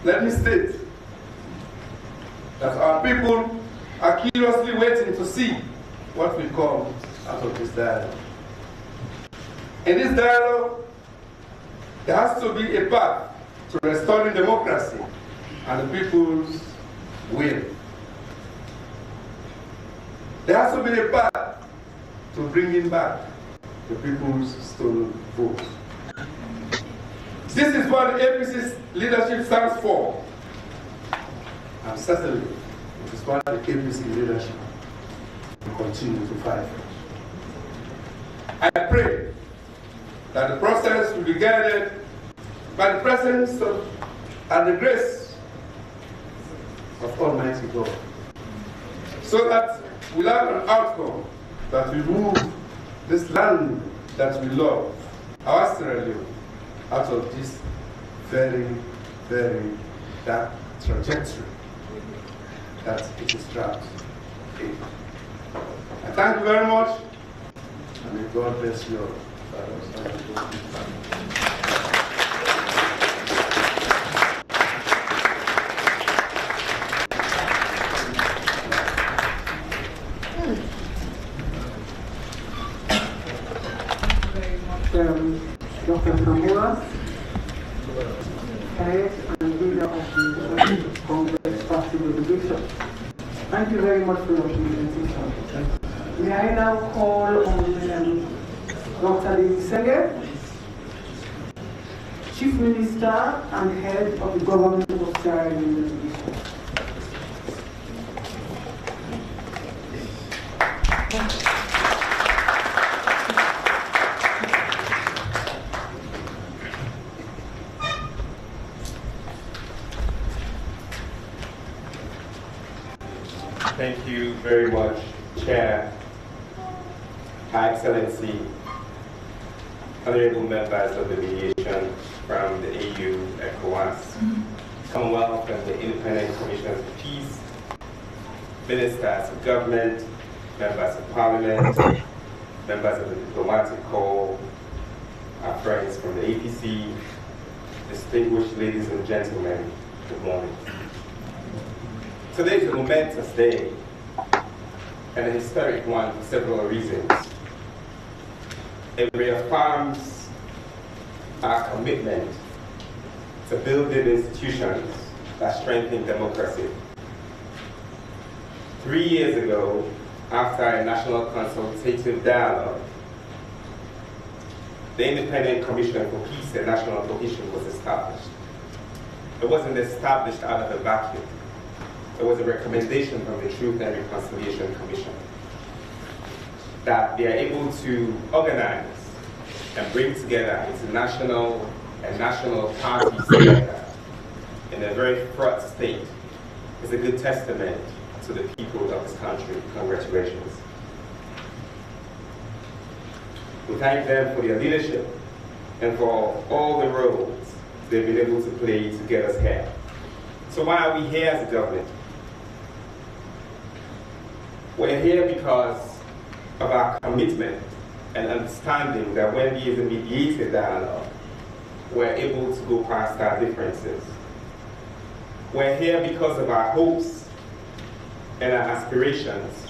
let me state that our people are curiously waiting to see what will come out of this dialogue. In this dialogue, there has to be a path to restoring democracy and the people's will. There has to be a path to bringing back the people's stolen vote. This is what the APC's leadership stands for. And certainly, it is what the APC leadership will continue to fight for. I pray that the process will be guided by the presence of and the grace of Almighty God, so that we'll have an outcome that will move this land that we love, our Sierra Leone, out of this very, very dark trajectory that it is trapped in. I thank you very much, and may God bless you all. Dr. Samura, head and leader of the Congress Party Delegation. Thank you very much for your presentation. May I now call on Dr. Sege, Chief Minister and Head of the Government of Sierra Leone. Thank you very much, Chair, Her Excellency, honorable members of the mediation from the AU, ECOWAS, Commonwealth and the Independent Commissions of Peace, ministers of government, members of parliament, members of the diplomatic corps, our friends from the APC, distinguished ladies and gentlemen, good morning. Today is a momentous day and a historic one for several reasons. It reaffirms our commitment to building institutions that strengthen democracy. 3 years ago, after a national consultative dialogue, the Independent Commission for Peace and National Cohesion was established. It wasn't established out of a vacuum. There was a recommendation from the Truth and Reconciliation Commission that they are able to organize and bring together international and national parties together in a very fraught state is a good testament to the people of this country. Congratulations. We thank them for their leadership and for all the roles they've been able to play to get us here. So why are we here as a government? We're here because of our commitment and understanding that when there is a mediated dialogue, we're able to go past our differences. We're here because of our hopes and our aspirations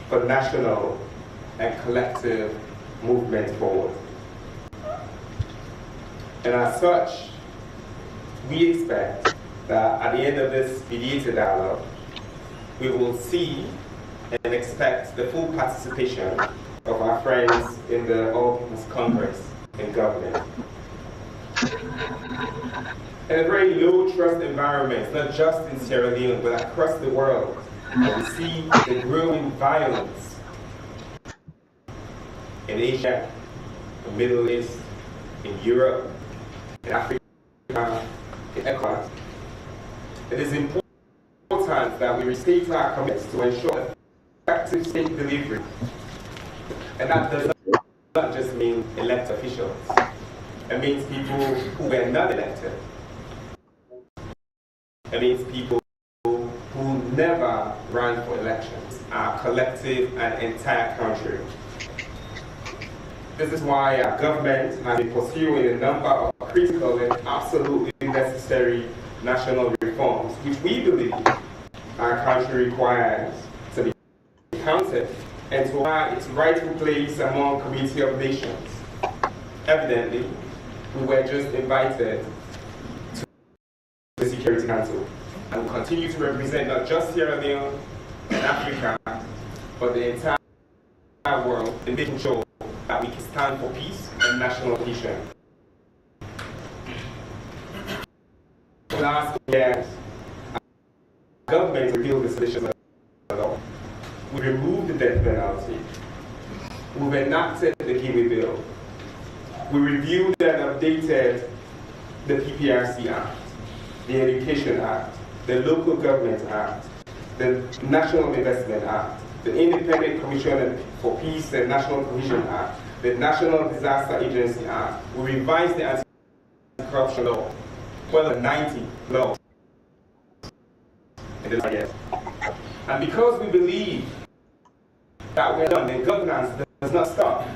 for national and collective movement forward. And as such, we expect that at the end of this mediated dialogue, we will see and expect the full participation of our friends in the All People's Congress in government. In a very low trust environment, not just in Sierra Leone, but across the world, we see the growing violence in Asia, the Middle East, in Europe, in Africa, in ECOWAS. It is important that we restate our commitments to ensure effective state delivery. And that does not just mean elected officials. It means people who were not elected. It means people who never ran for elections, our collective and entire country. This is why our government has been pursuing a number of critical and absolutely necessary national reforms, which we believe our country requires to be counted and to have its rightful place among community of nations. Evidently, we were just invited to the Security Council and will continue to represent not just Sierra Leone and Africa, but the entire world in making sure that we can stand for peace and national cohesion. In the last years, our government revealed the solutions of the law. We removed the death penalty. We've enacted the Kiwi Bill. We reviewed and updated the PPRC Act, the Education Act, the Local Government Act, the National Investment Act, the Independent Commission for Peace and National Cohesion Act, the National Disaster Agency Act. We revised the anti-corruption law, well than 90 laws in the last years. And because we believe that we're done, and governance does not stop,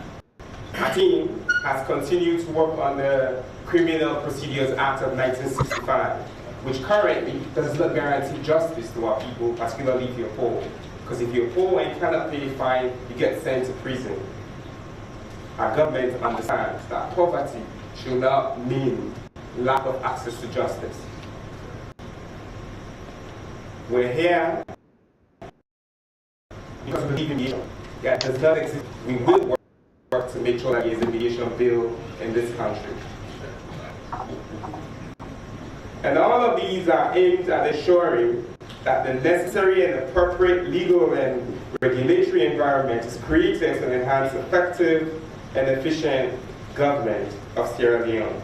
our team has continued to work on the Criminal Procedures Act of 1965, which currently does not guarantee justice to our people, particularly if you're poor. Because if you're poor and cannot pay a fine, you get sent to prison. Our government understands that poverty should not mean lack of access to justice. We're here because we believe in mediation. It does not exist. We will work to make sure that there is a mediation bill in this country. And all of these are aimed at ensuring that the necessary and appropriate legal and regulatory environment is created to enhance effective and efficient government of Sierra Leone,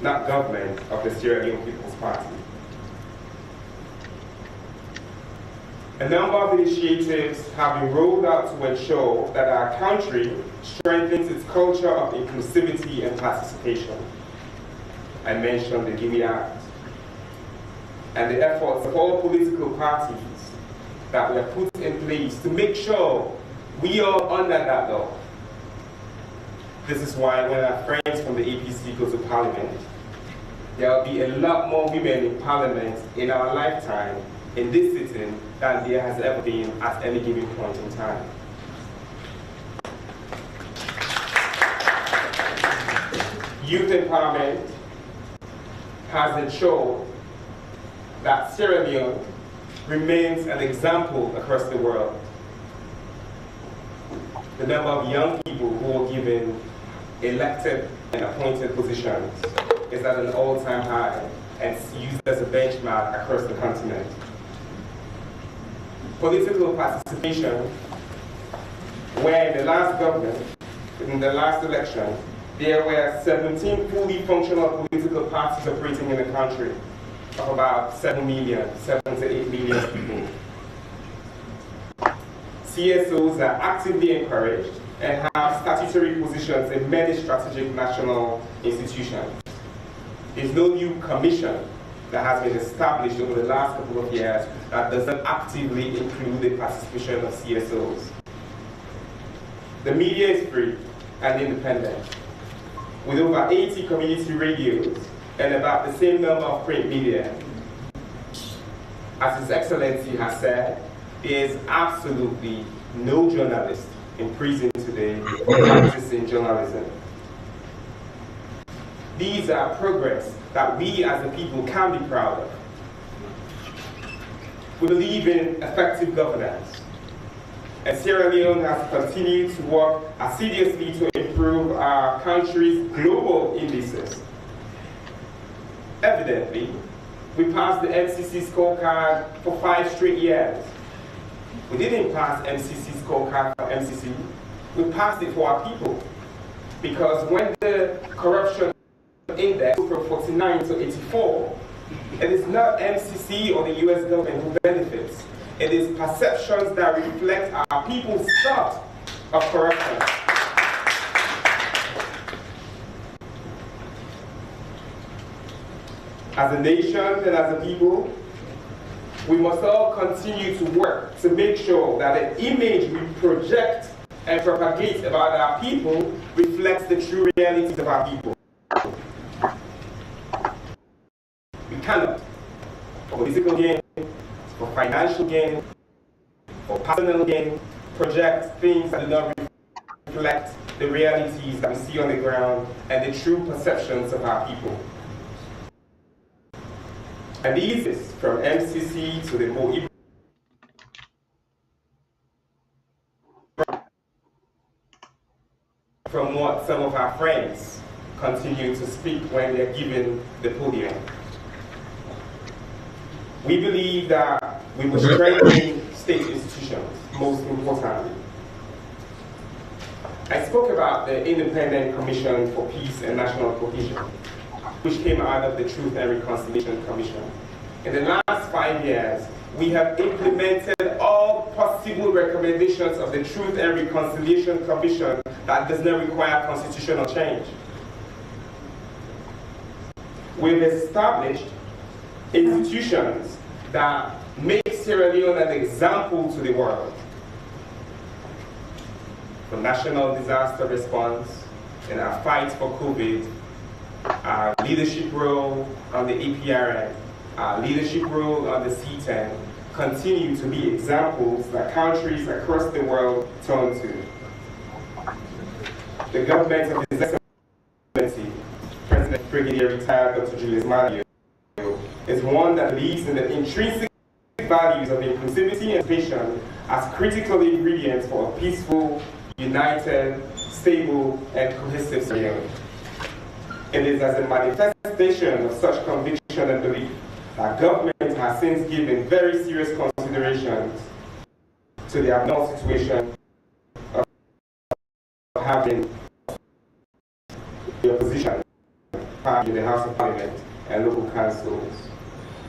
not government of the Sierra Leone People's Party. A number of initiatives have been rolled out to ensure that our country strengthens its culture of inclusivity and participation. I mentioned the Guinea Act and the efforts of all political parties that were put in place to make sure we are under that law. This is why when our friends from the APC go to Parliament, there will be a lot more women in Parliament in our lifetime in this sitting than there has ever been at any given point in time. Youth empowerment has ensured that Sierra Leone remains an example across the world. The number of young people who are given elected and appointed positions is at an all-time high and used as a benchmark across the continent. Political participation, where in the last government, in the last election, there were 17 fully functional political parties operating in the country of about 7 to 8 million people. CSOs are actively encouraged and have statutory positions in many strategic national institutions. There's no new commission that has been established over the last couple of years that doesn't actively include the participation of CSOs. The media is free and independent, with over 80 community radios and about the same number of print media. As His Excellency has said, there is absolutely no journalist in prison today practicing journalism. These are progress that we as a people can be proud of. We believe in effective governance, and Sierra Leone has continued to work assiduously to improve our country's global indices. Evidently, we passed the MCC scorecard for 5 straight years. We didn't pass MCC scorecard for MCC, we passed it for our people. Because when the corruption index from 49 to 84, it is not MCC or the US government who benefits. It is perceptions that reflect our people's thought of corruption. As a nation and as a people, we must all continue to work to make sure that the image we project and propagate about our people reflects the true realities of our people. We cannot for political gain, for financial gain, for personal gain, project things that do not reflect the realities that we see on the ground and the true perceptions of our people. And these is from MCC to the more from what some of our friends continue to speak when they're given the podium. We believe that we must strengthen state institutions, most importantly. I spoke about the Independent Commission for Peace and National Cohesion, which came out of the Truth and Reconciliation Commission. In the last 5 years, we have implemented all possible recommendations of the Truth and Reconciliation Commission that does not require constitutional change. We've established institutions that make Sierra Leone an example to the world. For national disaster response, in our fight for COVID, our leadership role on the APRN, our leadership role on the C10 continue to be examples that countries across the world turn to. The government of His Excellency, President Brigadier Retired Dr. Julius Malio, is one that believes in the intrinsic values of inclusivity and participation as critical ingredients for a peaceful, united, stable, and cohesive Sierra Leone. It is as a manifestation of such conviction and belief that government has since given very serious considerations to the abnormal situation of having the opposition in the House of Parliament and local councils,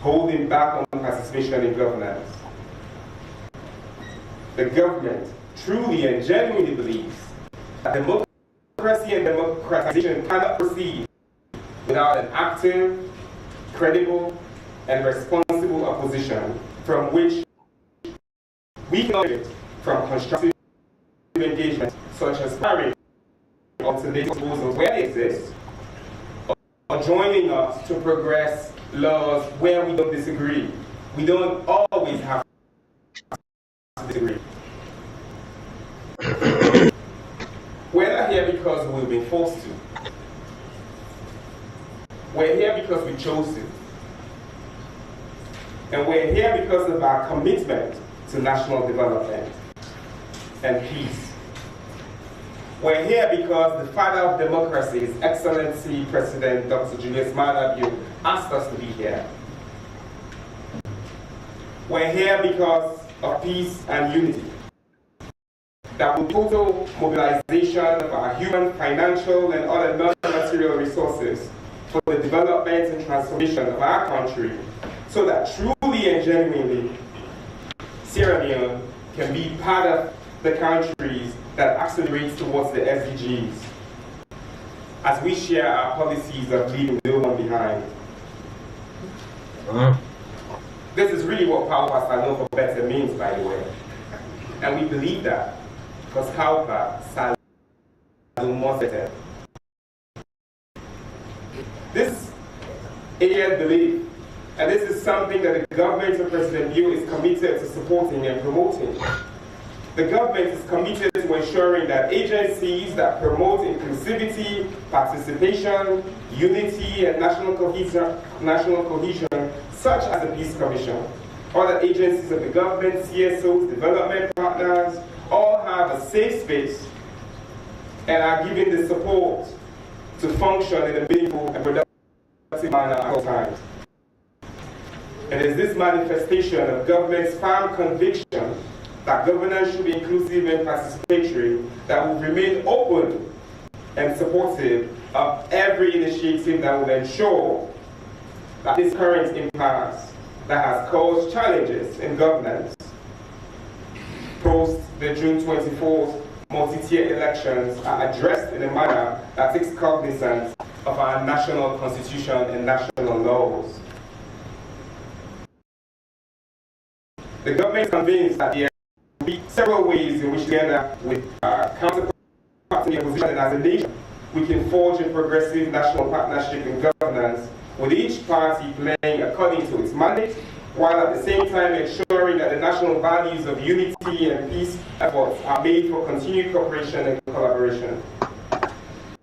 holding back on participation in governance. The government truly and genuinely believes that democracy and democratization cannot proceed without an active, credible, and responsible opposition from which we can benefit from constructive engagement, such as hiring alternative proposals where they exist, or joining us to progress laws where we don't disagree. We don't always have to disagree. We're not here because we've been forced to. We're here because we chose to. And we're here because of our commitment to national development and peace. We're here because the father of democracy, His Excellency President Dr. Julius Malabio, asked us to be here. We're here because of peace and unity. That will total mobilization of our human, financial, and other non-material resources for the development and transformation of our country, so that truly and genuinely Sierra Leone can be part of the countries that accelerates towards the SDGs, as we share our policies of leaving no one behind. This is really what Paupa Salon for Better means, by the way. And we believe that, because Paupa Salon more better. This is belief, and this is something that the government of President Bill is committed to supporting and promoting. The government is committed to ensuring that agencies that promote inclusivity, participation, unity, and national cohesion, such as the Peace Commission, other agencies of the government, CSOs, development partners, all have a safe space and are given the support to function in a meaningful and productive manner at all times. It is this manifestation of government's firm conviction that governance should be inclusive and participatory that will remain open and supportive of every initiative that will ensure that this current impasse that has caused challenges in governance post the June 24th multi-tier elections are addressed in a manner that takes cognizance of our national constitution and national laws. The government is convinced that there will be several ways in which, together with counterparts in the opposition and as a nation, we can forge a progressive national partnership in governance, with each party playing according to its mandate while at the same time ensuring that the national values of unity and peace efforts are made for continued cooperation and collaboration.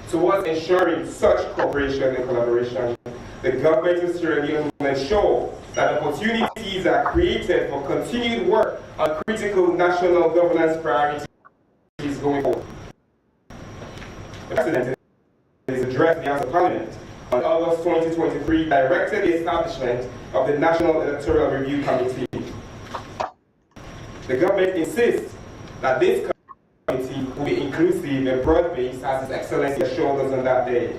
Towards ensuring such cooperation and collaboration, the government of Sierra Leone will ensure that opportunities are created for continued work on critical national governance priorities going forward. The President, in his address to the House of Parliament on August 2023, directed the establishment of the National Electoral Review Committee. The government insists that this committee will be inclusive and broad-based, as His Excellency assured us on that day.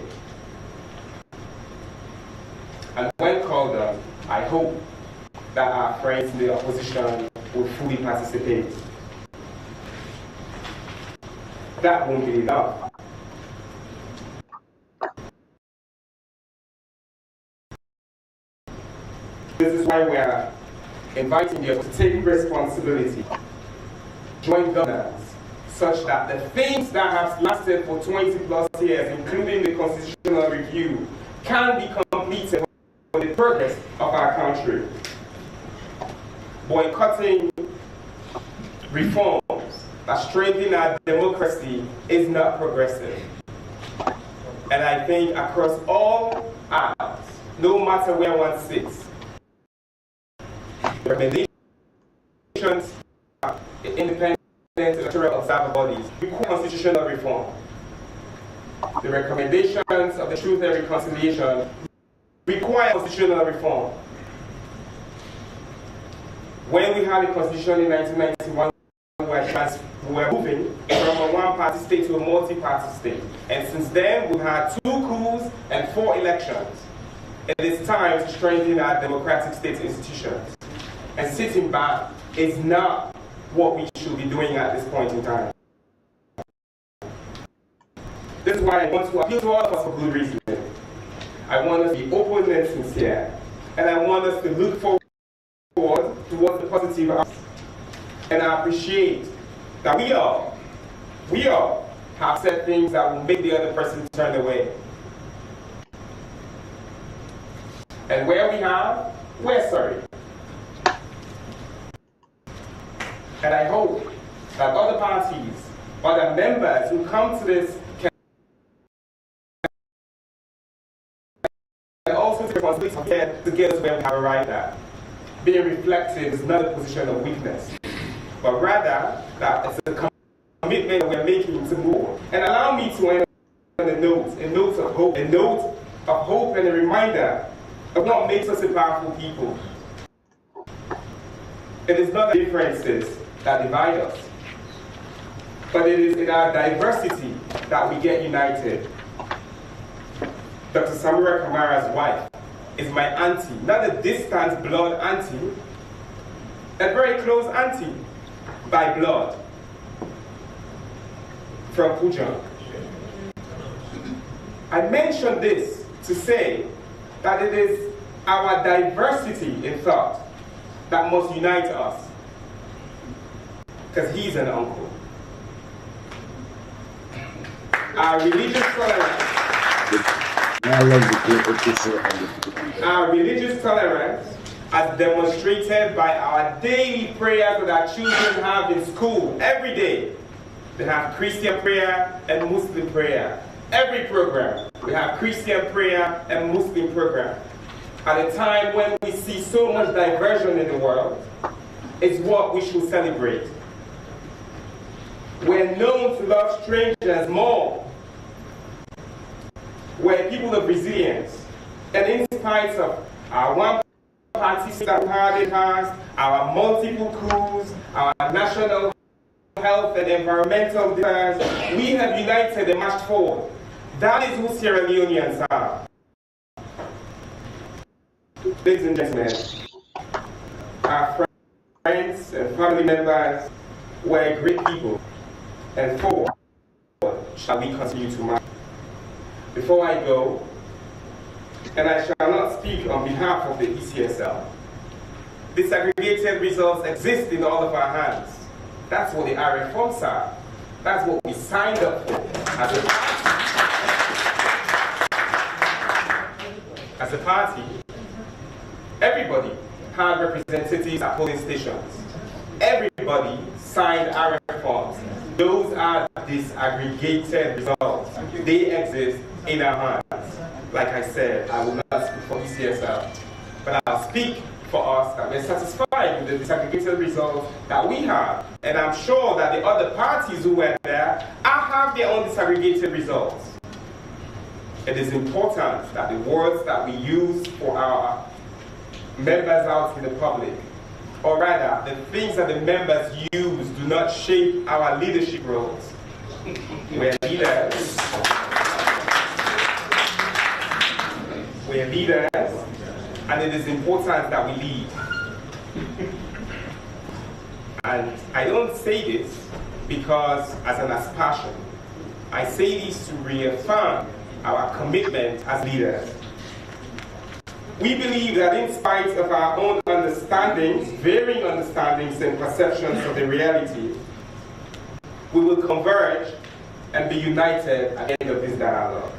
And when called on, I hope that our friends in the opposition will fully participate. That won't be enough. This is why we are inviting you to take responsibility, join governance, such that the things that have lasted for 20+ years, including the constitutional review, can be completed for the progress of our country. Boycotting reforms that strengthen our democracy is not progressive. And I think across all aisles, no matter where one sits, recommendations of independent electoral observer bodies require constitutional reform. The recommendations of the Truth and Reconciliation require constitutional reform. When we had a constitution in 1991, we were moving from a one-party state to a multi-party state. And since then, we've had 2 coups and 4 elections. It is time to strengthen our democratic state institutions. And sitting back is not what we should be doing at this point in time. This is why I want to appeal to all of us for good reason. I want us to be open and sincere. And I want us to look forward towards the positive. And I appreciate that we all have said things that will make the other person turn away. And where we have, we're sorry. And I hope that other parties, other members who come to this can also take responsibility to get us where we have arrived at. Being reflective is not a position of weakness, but rather that it's a commitment that we're making to move. And allow me to end on a note of hope and a reminder of what makes us a powerful people. It is not the differences that divide us, but it is in our diversity that we get united. Dr. Samura Kamara's wife is my auntie, not a distant blood auntie, a very close auntie by blood from Pujang. I mention this to say that it is our diversity in thought that must unite us, because he's an uncle. Our religious tolerance, as demonstrated by our daily prayers that our children have in school every day. They have Christian prayer and Muslim prayer. Every program, we have Christian prayer and Muslim program. At a time when we see so much diversion in the world, it's what we should celebrate. We're known to love strangers more. We're people of resilience. And in spite of our one-party state that we had in the past, our multiple coups, our national health and environmental defense, we have united and marched forward. That is who Sierra Leoneans are. Ladies and gentlemen, our friends and family members were great people, and forward shall we continue to march. Before I go, and I shall not speak on behalf of the ECSL, disaggregated results exist in all of our hands. That's what the reforms are. That's what we signed up for as a party. everybody had representatives at polling stations. Everybody signed our forms. Those are disaggregated results. They exist in our hands. Like I said, I will not speak for ECSL, but I'll speak for us that we're satisfied with the disaggregated results that we have. And I'm sure that the other parties who were there have their own disaggregated results. It is important that the words that we use for our members out in the public, or rather, the things that the members use do not shape our leadership roles. We're leaders. We're leaders, and it is important that we lead. And I don't say this because as an aspersion. I say this to reaffirm our commitment as leaders. We believe that in spite of our own understandings, varying understandings and perceptions of the reality, we will converge and be united at the end of this dialogue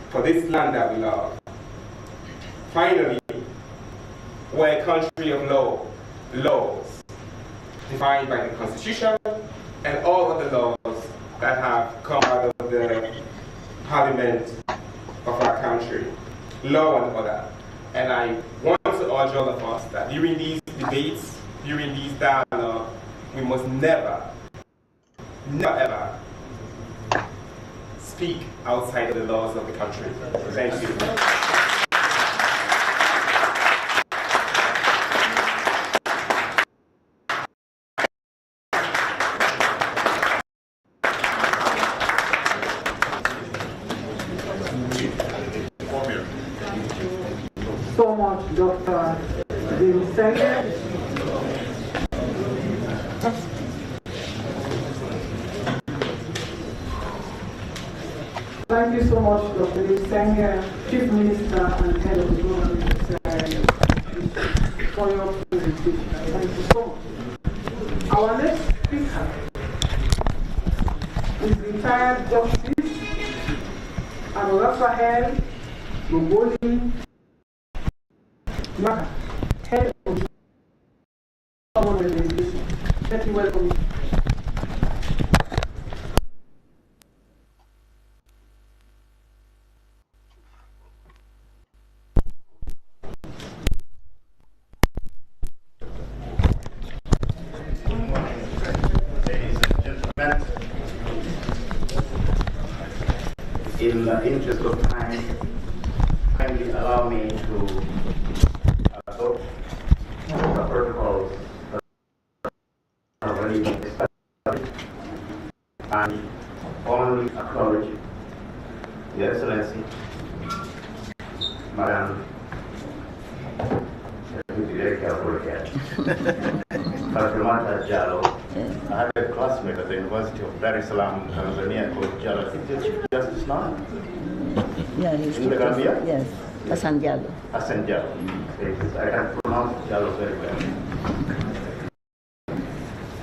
for this land that we love. Finally, we're a country of laws, defined by the Constitution and all other laws that have come out of the Parliament of our country, law and order. And I want to urge all of us that during these debates, during these dialogues, we must never ever speak outside of the laws of the country. Thank you. So much, Dr. Dinsenge. Thank you so much, Dr. Dinsenge, Chief Minister and Head of the Government, for your presentation. Thank you so much. Our next speaker is retired Justice Raphael Gogoli Maka, Head of the Government Mediation. Let me welcome you. In the interest of time, kindly allow me to adopt the protocols that are already established and only acknowledge Your Excellency, Madam, let me be very careful here, Dr. Jallo. I had a classmate at the University of Dar es Salaam, Tanzania, called Jallo. I think he's Chief Justice now. Yeah, he's in the Gambia? Yes, Hassan Jallo. Hassan Jallo. I can pronounce Jallo very well.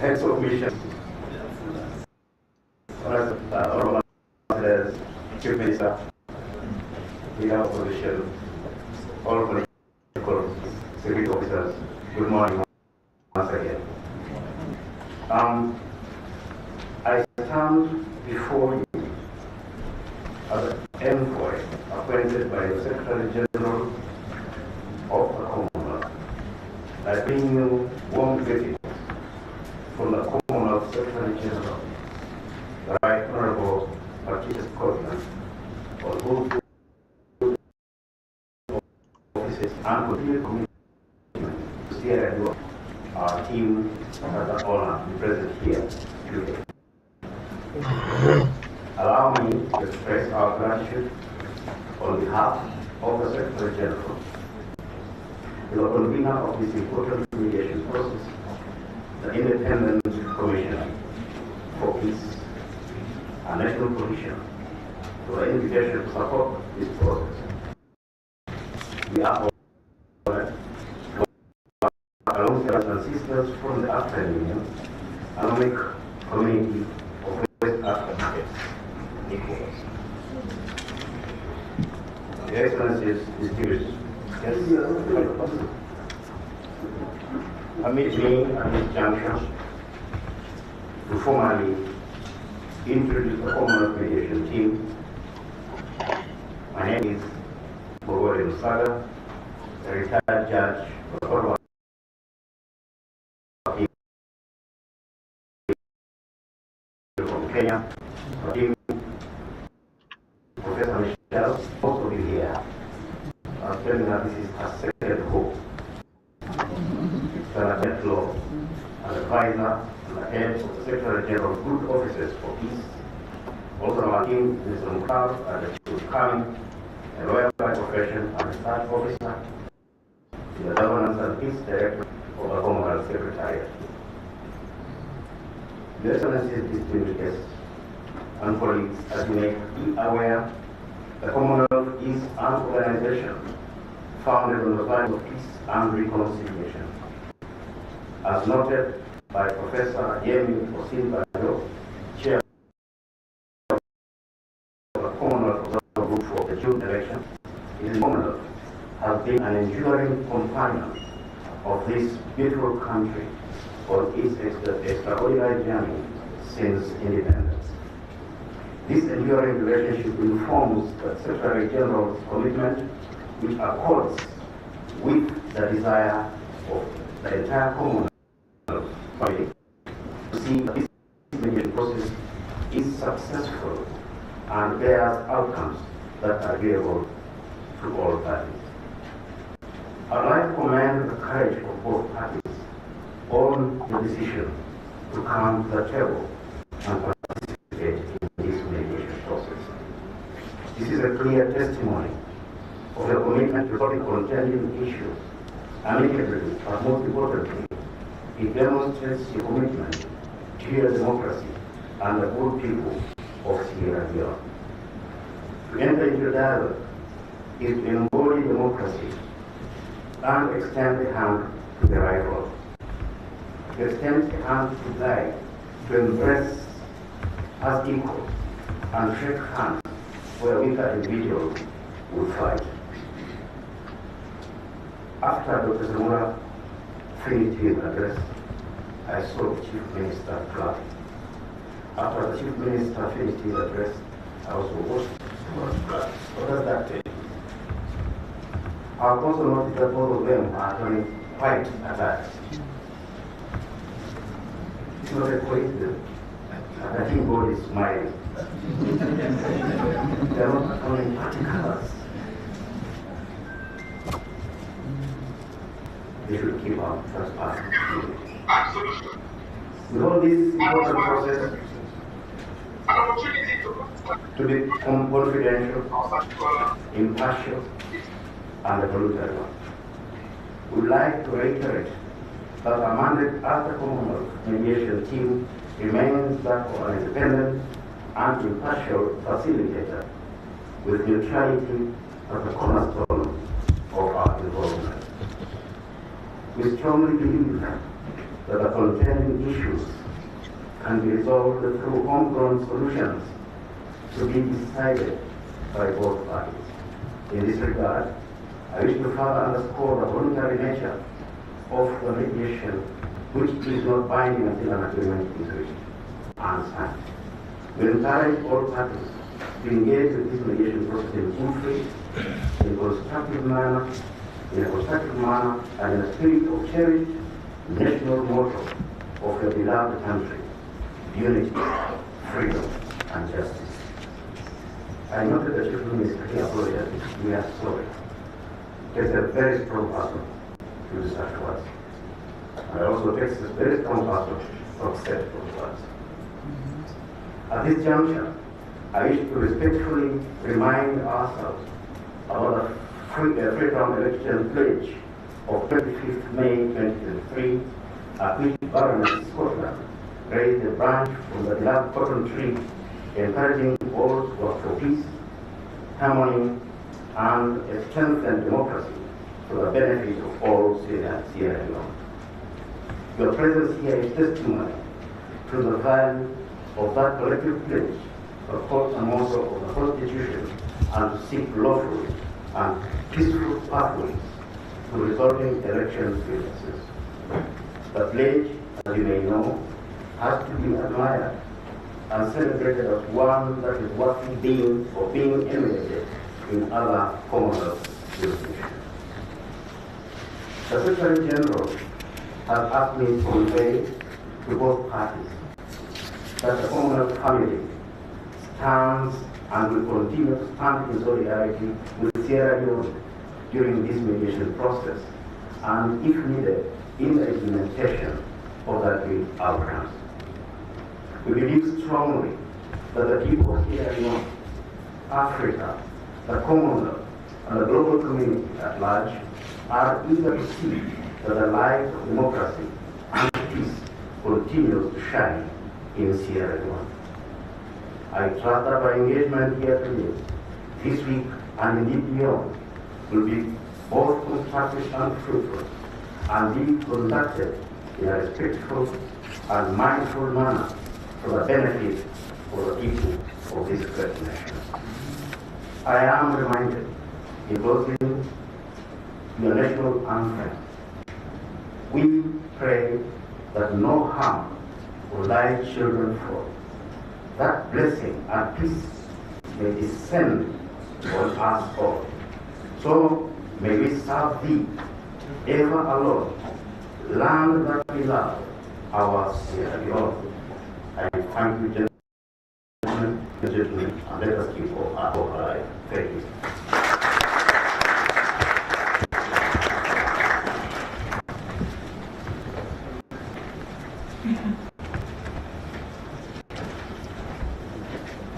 Heads of mission, Honorable Chief Minister, leader of opposition, all political security officers, good morning once again. I stand before you as an envoy appointed by the Secretary General of the Commonwealth. I bring you warm greetings from the Commonwealth Secretary General, the Right Honorable Patricia Scotland, on whose offices and continued commitment to steer and work. Our team has the honor to be present here today. Allow me to express our gratitude on behalf of the Secretary General, the convener of this important mediation process, the Independent Commission for Peace and National Cohesion, for the invitation to support this process. We are honored alongside brothers and sisters from the African Union, Economic Community of West African States, ECOWAS. Your Excellencies, distinguished guests, Permit me at this juncture to formally introduce the Commonwealth Mediation team. My name is Bogore Musaga, a retired judge from Kenya. Professor Michelle, both of you here, are telling that this is her second home. Senate Law, an advisor and the head of the Secretary General of Good Offices for Peace. Also our team, Mr. Mukar, and the Chief Kami, a lawyer by profession and a staff officer in the Governance and Peace Director of the Commonwealth Secretariat. Your Excellencies, distinguished guests and colleagues, as you may be aware, the Commonwealth is an organization founded on the value of peace and reconciliation. As noted by Professor Yemi Osinbajo, Chair of the Commonwealth Group for the June election, the Commonwealth has been an enduring companion of this beautiful country on its extraordinary journey since independence. This enduring relationship informs the Secretary General's commitment, which accords with the desire of the entire Commonwealth to see that this mediation process is successful and bears outcomes that are agreeable to all parties. I'd like to commend the courage of both parties on the decision to come to the table and participate in this mediation process. This is a clear testimony of the commitment to resolving contending issues amicably, but most importantly, it demonstrates your commitment to your democracy and the good people of Sierra Leone. To enter into dialogue is to embody democracy and extend the hand to the rival. To extend the hand to die, to embrace as equals and shake hands where weaker individuals would fight. After Dr. Zamora finished his address, I saw the Chief Minister clapping. After the Chief Minister finished his address, I was what does that mean? I also noticed that both of them are turning quite attached. It's not a coincidence. I think God is smiling. They are not turning particulars. They should keep our first part. With all this important process to be confidential, impartial, and a voluntary one, we would like to reiterate that our mandate as the Commonwealth Mediation team remains that of an independent and impartial facilitator with neutrality as the cornerstone of our involvement. We strongly believe that the contending issues can be resolved through homegrown solutions to be decided by both parties. In this regard, I wish to further underscore the voluntary nature of the mediation, which is not binding until an agreement is reached and signed. We encourage all parties to engage with this mediation process in good faith, in a constructive manner, and in a spirit of cherished national motto of your beloved country: unity, freedom, and justice. I noted the Chief Minister here apologized. We are sorry. Takes a very strong person to do such words. And also takes a very strong person to accept those words. At this juncture, I wish to respectfully remind ourselves about the Freedom Election Pledge of 25th May 2023, at which Baroness Scotland raised a branch from the beloved cotton tree, encouraging all to work for peace, harmony, and a strengthened democracy for the benefit of all Sierra Leone. Your presence here is testimony to the value of that collective pledge to uphold the motto of the Constitution and to seek lawful and peaceful pathways to resolving election grievances. The pledge, as you may know, has to be admired and celebrated as one that is worthy being emulated in other Commonwealth jurisdictions. The Secretary General has asked me to convey to both parties that the Commonwealth family stands and will continue to stand in solidarity with Sierra Leone during this mediation process and, if needed, in the implementation of the agreed outcomes. We believe strongly that the people of Sierra Leone, Africa, the Commonwealth, and the global community at large are eager to see that the light of democracy and peace continues to shine in Sierra Leone. I trust that our engagement here today, this week, and indeed beyond, will be both constructive and fruitful, and be conducted in a respectful and mindful manner for the benefit of the people of this great nation. I am reminded, in closing, your national anthem. We pray that no harm will thy children fall. That blessing and peace may descend on us all. So may we serve thee ever alone, land that we love, our Sierra Leone. I thank you, gentlemen, and let us keep our hope alive. Thank you.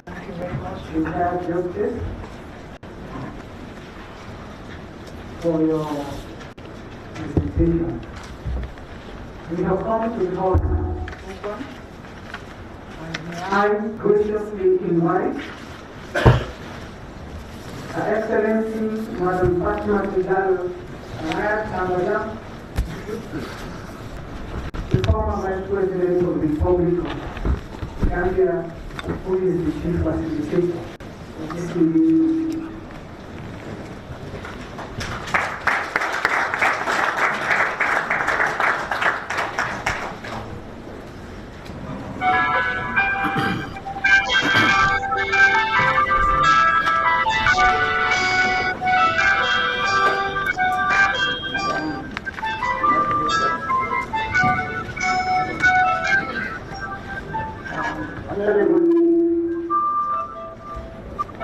Thank you very much, Retired Justice, for your presentation. We have come to the hall now. I graciously invite Her Excellency Madam Fatima Tijalo Anayat Kamada, the former Vice President of the Republic of Gambia, who is the Chief Facilitator of this meeting.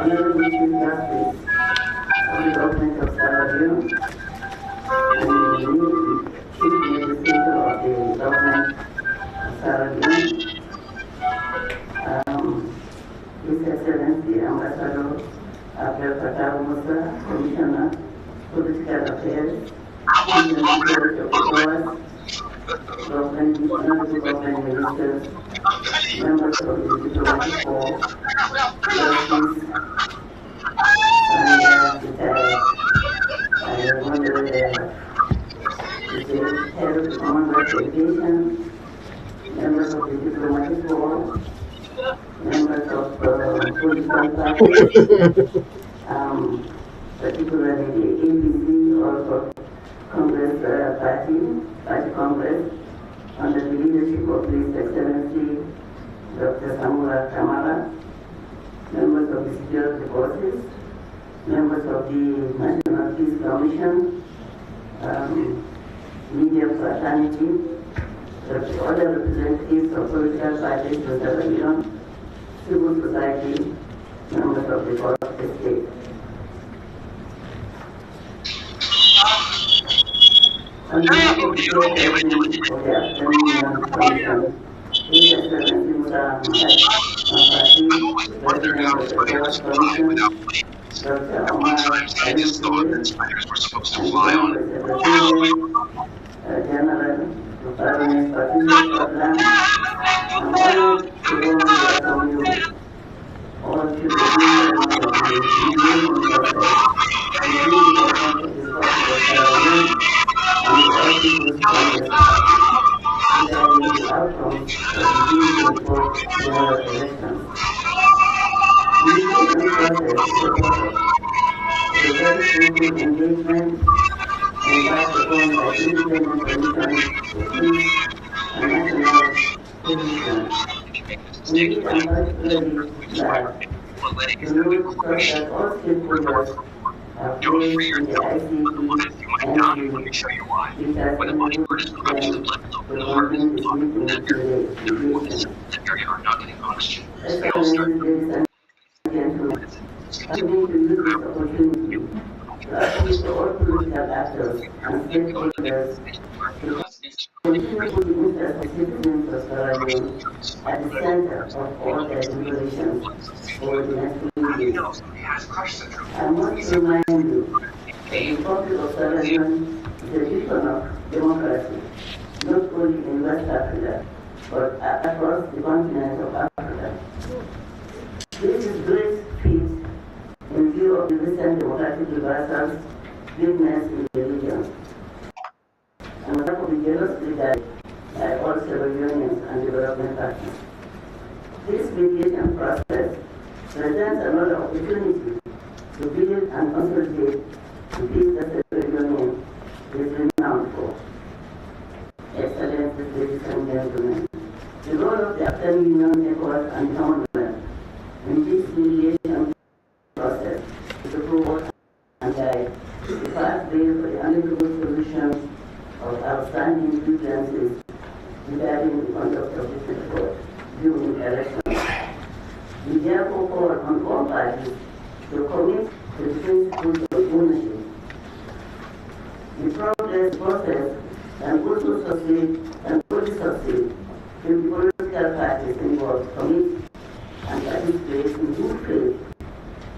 Honorable Chief Justice of the Government of Sierra Leone and the new Chief Legislator of the Government of Sierra Leone, His Excellency Ambassador Abdel Fattah Musa, Commissioner, Political Affairs, Senior Secretary of ECOWAS, government ministers, members of the diplomatic corps, justice, and retired. I wonder the head of the Commonwealth delegation, members of the diplomatic corps, members of political parties, particularly the APC, also Congress Party Congress, under the leadership of His Excellency Dr. Samura Kamara, members of the security forces, members of the National Peace Commission, media fraternity, other representatives of political parties in Sierra Leone, civil society, members of the court of the state. On behalf of the chairperson of the Afghanistan Commission, His Excellency Musa Mahdi, President of the Court Commission, Dr. Omar Ayubu, and Secretary General of Parliament Patricia Scotland, I'm honored to warmly welcome you all to the new of the mediation process between the government of the Republic of Sierra Leone and the All People's Congress Party regarding the outcomes of the 2024 general elections. The mediation process is a product of a very fruitful engagement embarked upon by independent commission state and national positions. Indeed, I'm particularly glad to note that all stakeholders have placed in the ICT and which has enabled them to convene this meeting today. Excellencies, ladies and gentlemen, I'm going to use this opportunity to appeal to all political actors and stakeholders to continue to put the interests of citizens of Sierra Leone at the center of all their deliberations over the next few years. I want to remind you that the Republic of Sierra Leone is a beacon of democracy, not only in West Africa, but across the continent of Africa. This is great feat in view of the recent democratic reversals witnessed in the region, and that will be jealously guided by all civil unions and development partners. This mediation process presents another opportunity to build and consolidate the peace that the union is renowned for. Excellencies, ladies and gentlemen, the role of the African Union Network and Commonwealth in this mediation process is to promote and guide the pathway for the amicable solutions of outstanding grievances regarding the conduct of this network during elections. We therefore call on all parties to commit to the principles of ownership. The progress process can also succeed and only succeed if the political parties involved commit and participate in good faith,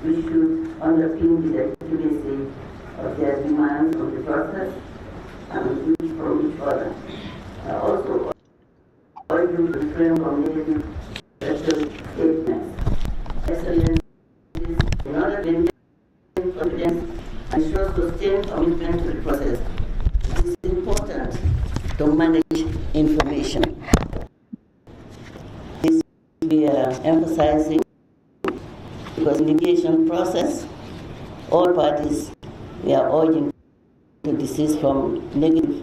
which should underpin the legitimacy of their demands on the process and each from each other. I also urge you to refrain from negative statements. Excellencies, in order to maintain confidence and show sustained commitment to the process, it is important to manage information. This we are emphasizing because in the mediation process, all parties we are urging to desist from negative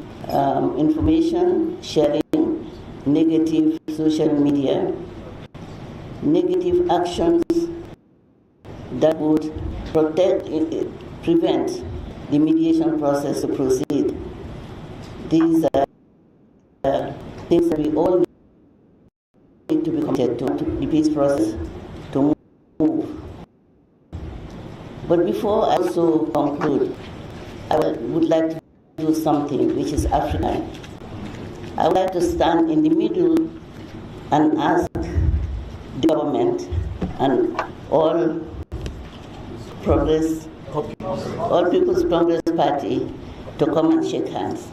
information sharing, negative social media, negative actions that would prevent the mediation process to proceed. These are things that we all need to be committed to the peace process to move. But before I also conclude, I would like to do something which is African. I would like to stand in the middle and ask the government and all People's Congress Party to come and shake hands.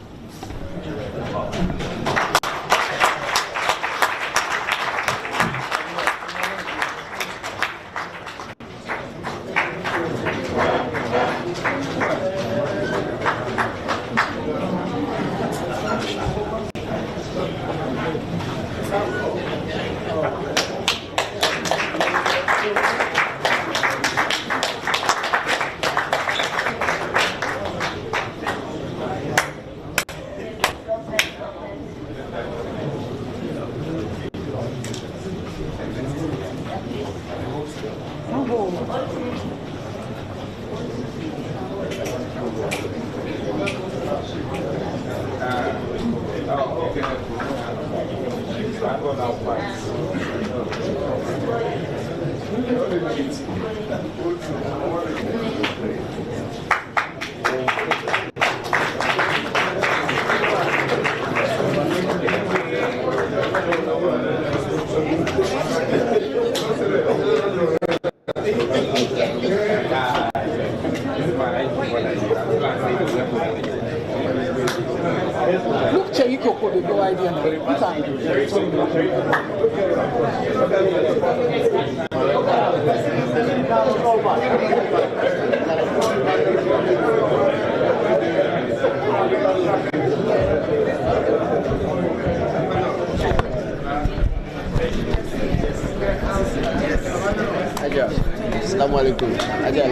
Assalamualaikum. Aja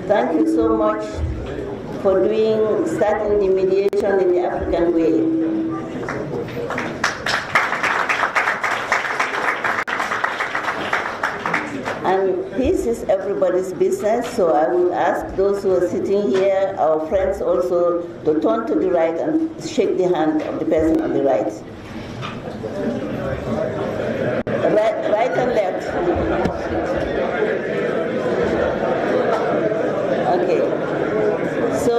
Thank you so much for starting the mediation in the African way. And peace is everybody's business, so I will ask those who are sitting here, our friends also, to turn to the right and shake the hand of the person on the right. Right and left. Okay. So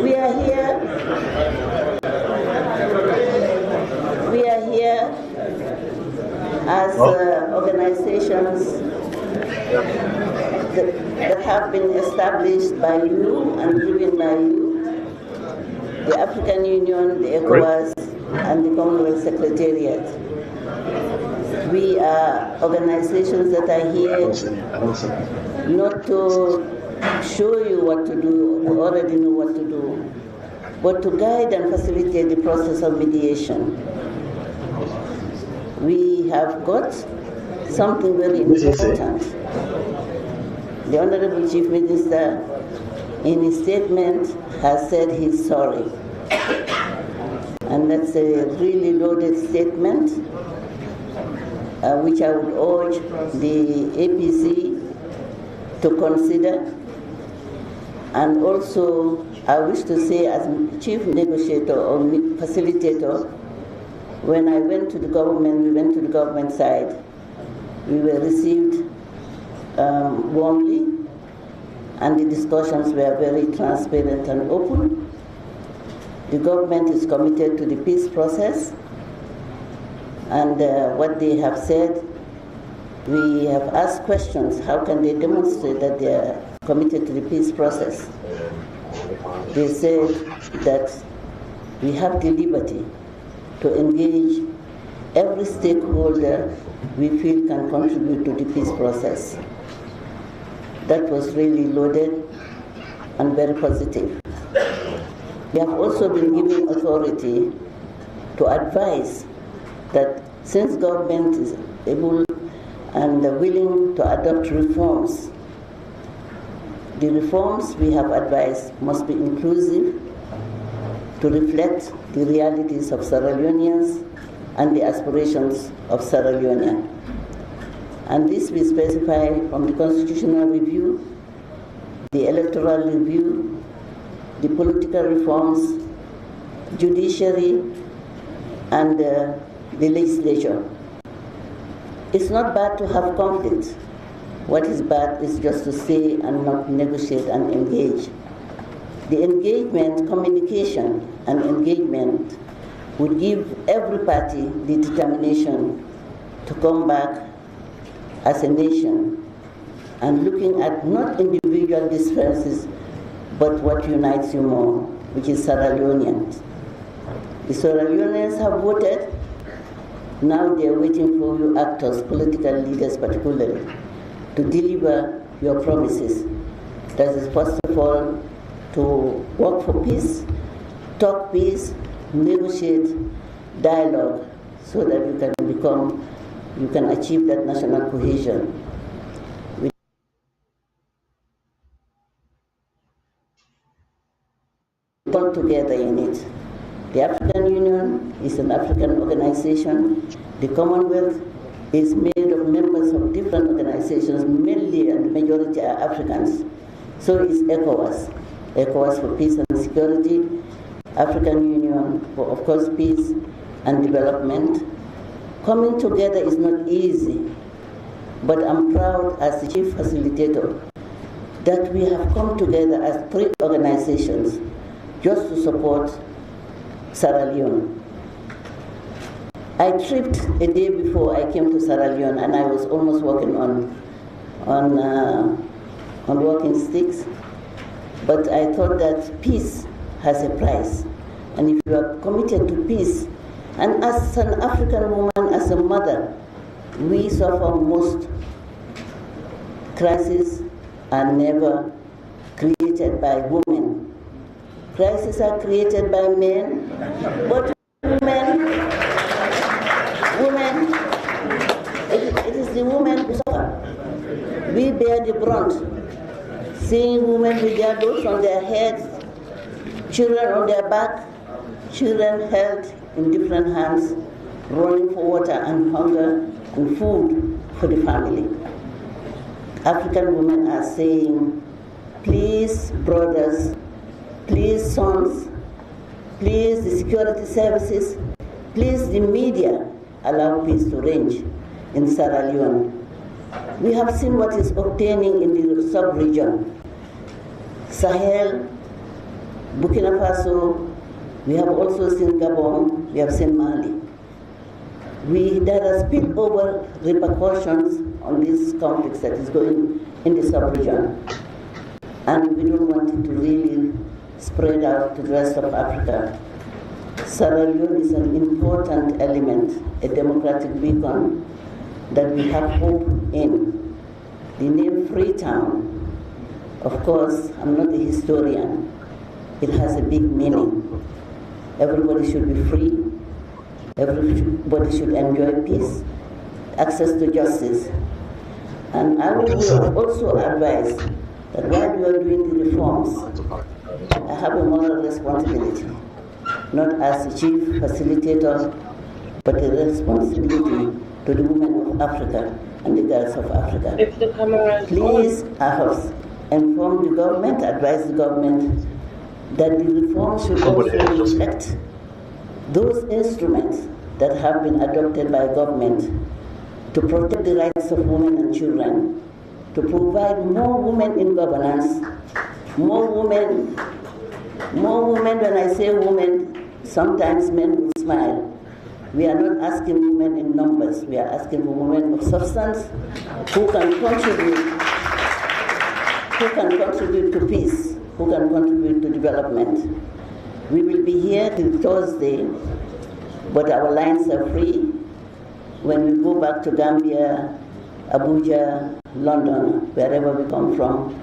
we are here. As organizations that have been established by you and driven by you, the African Union, the ECOWAS, and the Commonwealth Secretariat. We are organizations that are here not to show you what to do, you already know what to do, but to guide and facilitate the process of mediation. We have got something very important. The Honorable Chief Minister, in his statement, has said he's sorry. And that's a really loaded statement, which I would urge the APC to consider. And also, I wish to say, as chief negotiator or facilitator, when I went to the government, we went to the government side. We were received warmly, and the discussions were very transparent and open. The government is committed to the peace process, and what they have said, we have asked questions. How can they demonstrate that they are committed to the peace process? They said that we have the liberty to engage every stakeholder we feel can contribute to the peace process. That was really loaded and very positive. We have also been given authority to advise that since government is able and willing to adopt reforms The reforms we have advised must be inclusive to reflect the realities of Sierra Leoneans and the aspirations of Sierra Leone. And this we specify from the constitutional review, the electoral review, the political reforms, judiciary, and the legislature. It's not bad to have conflict. What is bad is just to stay and not negotiate and engage. The engagement, communication and engagement would give every party the determination to come back as a nation and looking at not individual differences, but what unites you more, which is Sierra Leoneans. The Sierra Leoneans have voted. Now they are waiting for you actors, political leaders particularly, to deliver your promises. That is, first of all, to work for peace, talk peace, negotiate, dialogue, so that you can achieve that national cohesion. We come together in it. The African Union is an African organization. The Commonwealth is made of members of different organizations, mainly and the majority are Africans. So is ECOWAS. ECOWAS for peace and security, African Union for, of course, peace and development. Coming together is not easy, but I'm proud as the chief facilitator that we have come together as 3 organizations just to support Sierra Leone. I tripped a day before I came to Sierra Leone, and I was almost walking on walking sticks. But I thought that peace has a price, and if you are committed to peace, and as an African woman, as a mother, we suffer most. Crises are never created by women. Crises are created by men, but it is the women who suffer. We bear the brunt. Seeing women with their dolls on their heads, children on their back, children held in different hands, running for water and hunger and food for the family. African women are saying, please, brothers, please, sons, please, the security services, please, the media, allow peace to reign in Sierra Leone. We have seen what is obtaining in the sub-region. Sahel, Burkina Faso, we have also seen Gabon, we have seen Mali. There are spillover repercussions on these conflicts that is going in the sub-region. And we don't want it to really spread out to the rest of Africa. Sierra Leone is an important element, a democratic beacon that we have hope in. The name Freetown, of course, I'm not a historian. It has a big meaning. Everybody should be free. Everybody should enjoy peace, access to justice. And I would also advise that while you are doing the reforms, I have a moral responsibility, not as the chief facilitator, but a responsibility to the women of Africa and the girls of Africa. Please, I have informed the government, advised the government that the reforms should also reflect those instruments that have been adopted by government to protect the rights of women and children, to provide more women in governance, more women. When I say women, sometimes men will smile. We are not asking women in numbers, we are asking for women of substance who can contribute to peace, who can contribute to development. We will be here till Thursday, but our lines are free. When we go back to Gambia, Abuja, London, wherever we come from,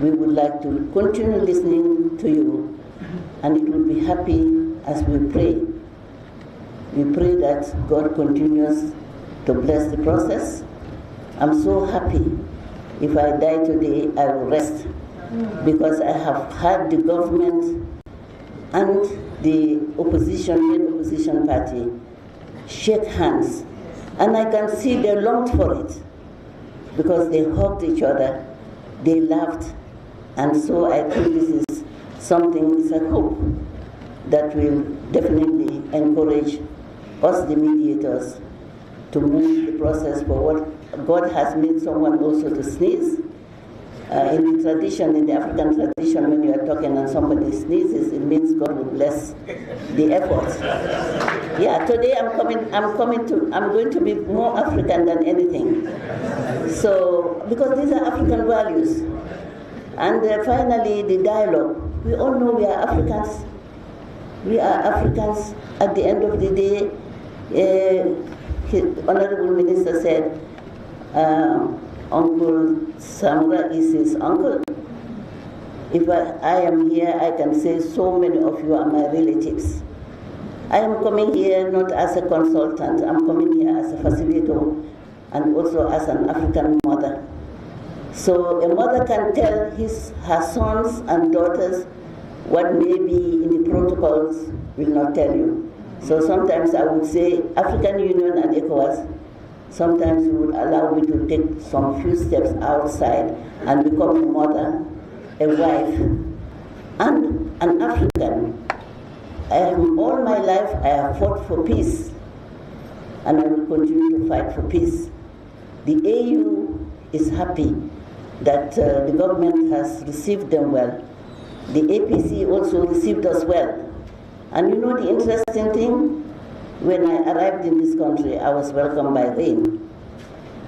we would like to continue listening to you, and it will be happy as we pray. We pray that God continues to bless the process. I'm so happy If I die today, I will rest, because I have had the government and the main opposition party shake hands, and I can see they longed for it, because they hugged each other, they laughed, and so I think this is something, it's a hope that will definitely encourage us, the mediators, to move the process forward. God has made someone also to sneeze. In the tradition, in the African tradition, when you are talking and somebody sneezes, it means God will bless the effort. Yeah, today I'm going to be more African than anything. So, because these are African values. And finally, the dialogue. We all know we are Africans. We are Africans. At the end of the day, the Honorable Minister said, Uncle Samura is his uncle. If I am here, I can say so many of you are my relatives. I am coming here not as a consultant, I'm coming here as a facilitator and also as an African mother. So a mother can tell her sons and daughters what maybe in the protocols will not tell you. So sometimes I would say African Union and ECOWAS, sometimes you would allow me to take some few steps outside and become a mother, a wife, and an African. All my life I have fought for peace, and I will continue to fight for peace. The AU is happy that the government has received them well. The APC also received us well. And you know the interesting thing? When I arrived in this country, I was welcomed by rain.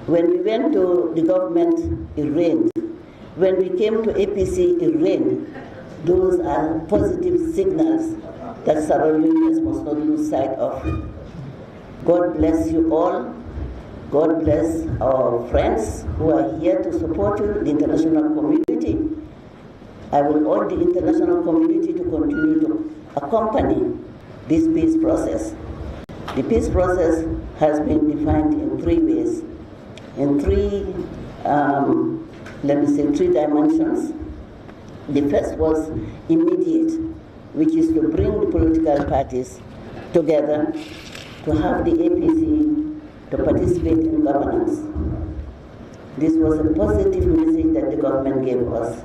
When we went to the government, it rained. When we came to APC, it rained. Those are positive signals that Sierra Leoneans must not lose sight of. God bless you all. God bless our friends who are here to support you, the international community. I will urge the international community to continue to accompany this peace process. The peace process has been defined in 3 ways, in three dimensions. The first was immediate, which is to bring the political parties together to have the APC to participate in governance. This was a positive message that the government gave us,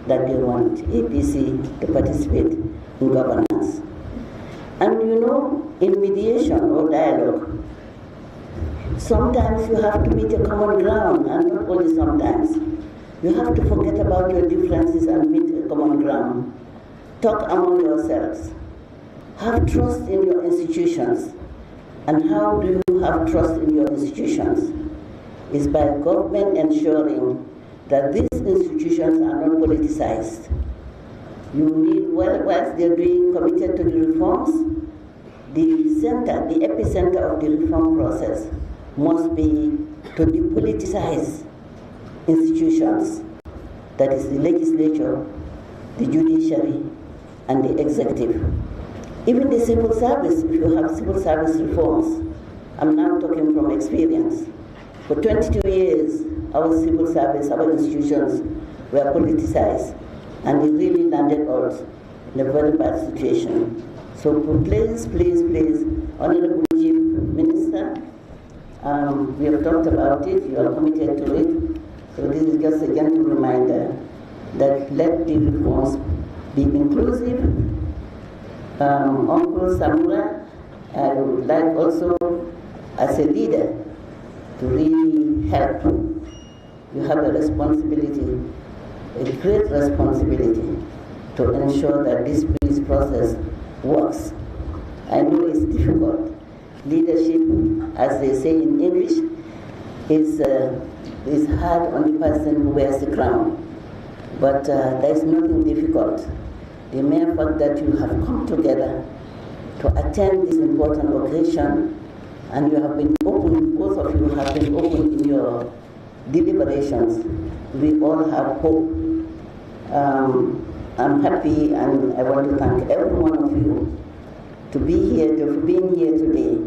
that they want APC to participate in governance. And you know, in mediation or dialogue, sometimes you have to meet a common ground, and not only sometimes. You have to forget about your differences and meet a common ground. Talk among yourselves. Have trust in your institutions. And how do you have trust in your institutions? It's by government ensuring that these institutions are not politicized. You need, whilst they're being committed to the reforms, the center, the epicenter of the reform process must be to depoliticize institutions, that is the legislature, the judiciary, and the executive. Even the civil service, if you have civil service reforms, I'm now talking from experience. For 22 years, our civil service, our institutions were politicized, and it really landed us in a very bad situation. So please, please, please, Honorable Chief Minister, we have talked about it, you are committed to it, so this is just a gentle reminder that let the reforms be inclusive. Uncle Samura, I would like also, as a leader, to really help. You have a responsibility, a great responsibility, to ensure that this peace process works. I know it's difficult. Leadership, as they say in English, is hard on the person who wears the crown. But there is nothing difficult. The mere fact that you have come together to attend this important occasion, and you have been open, both of you have been open in your deliberations, we all have hope. I'm happy, and I want to thank every one of you to be here, for being here today.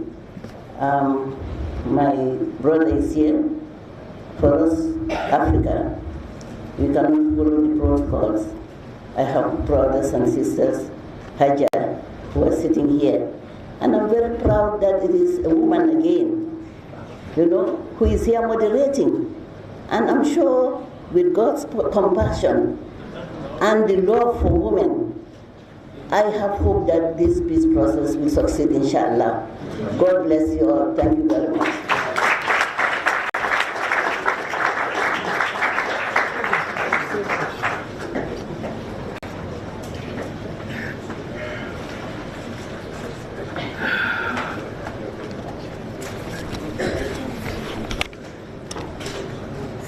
My brother is here. For us Africa, we cannot follow the protocols. I have brothers and sisters, Haja, who are sitting here. And I'm very proud that it is a woman again, who is here moderating. And I'm sure with God's compassion and the love for women, I have hope that this peace process will succeed, inshallah. God bless you all. Thank you very much.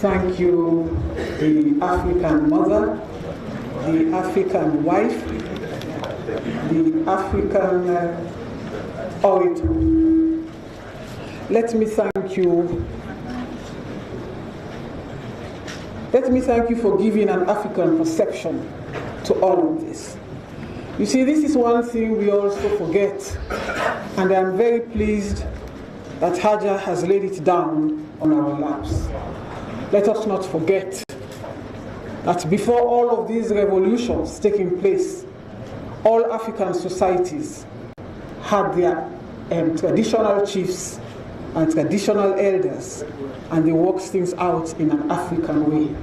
Thank you, the African mother, the African wife, the African orator. Let me thank you. Let me thank you for giving an African perception to all of this. You see, this is one thing we also forget, and I'm very pleased that Haja has laid it down on our laps. Let us not forget that before all of these revolutions taking place, all African societies had their traditional chiefs and traditional elders, and they worked things out in an African way.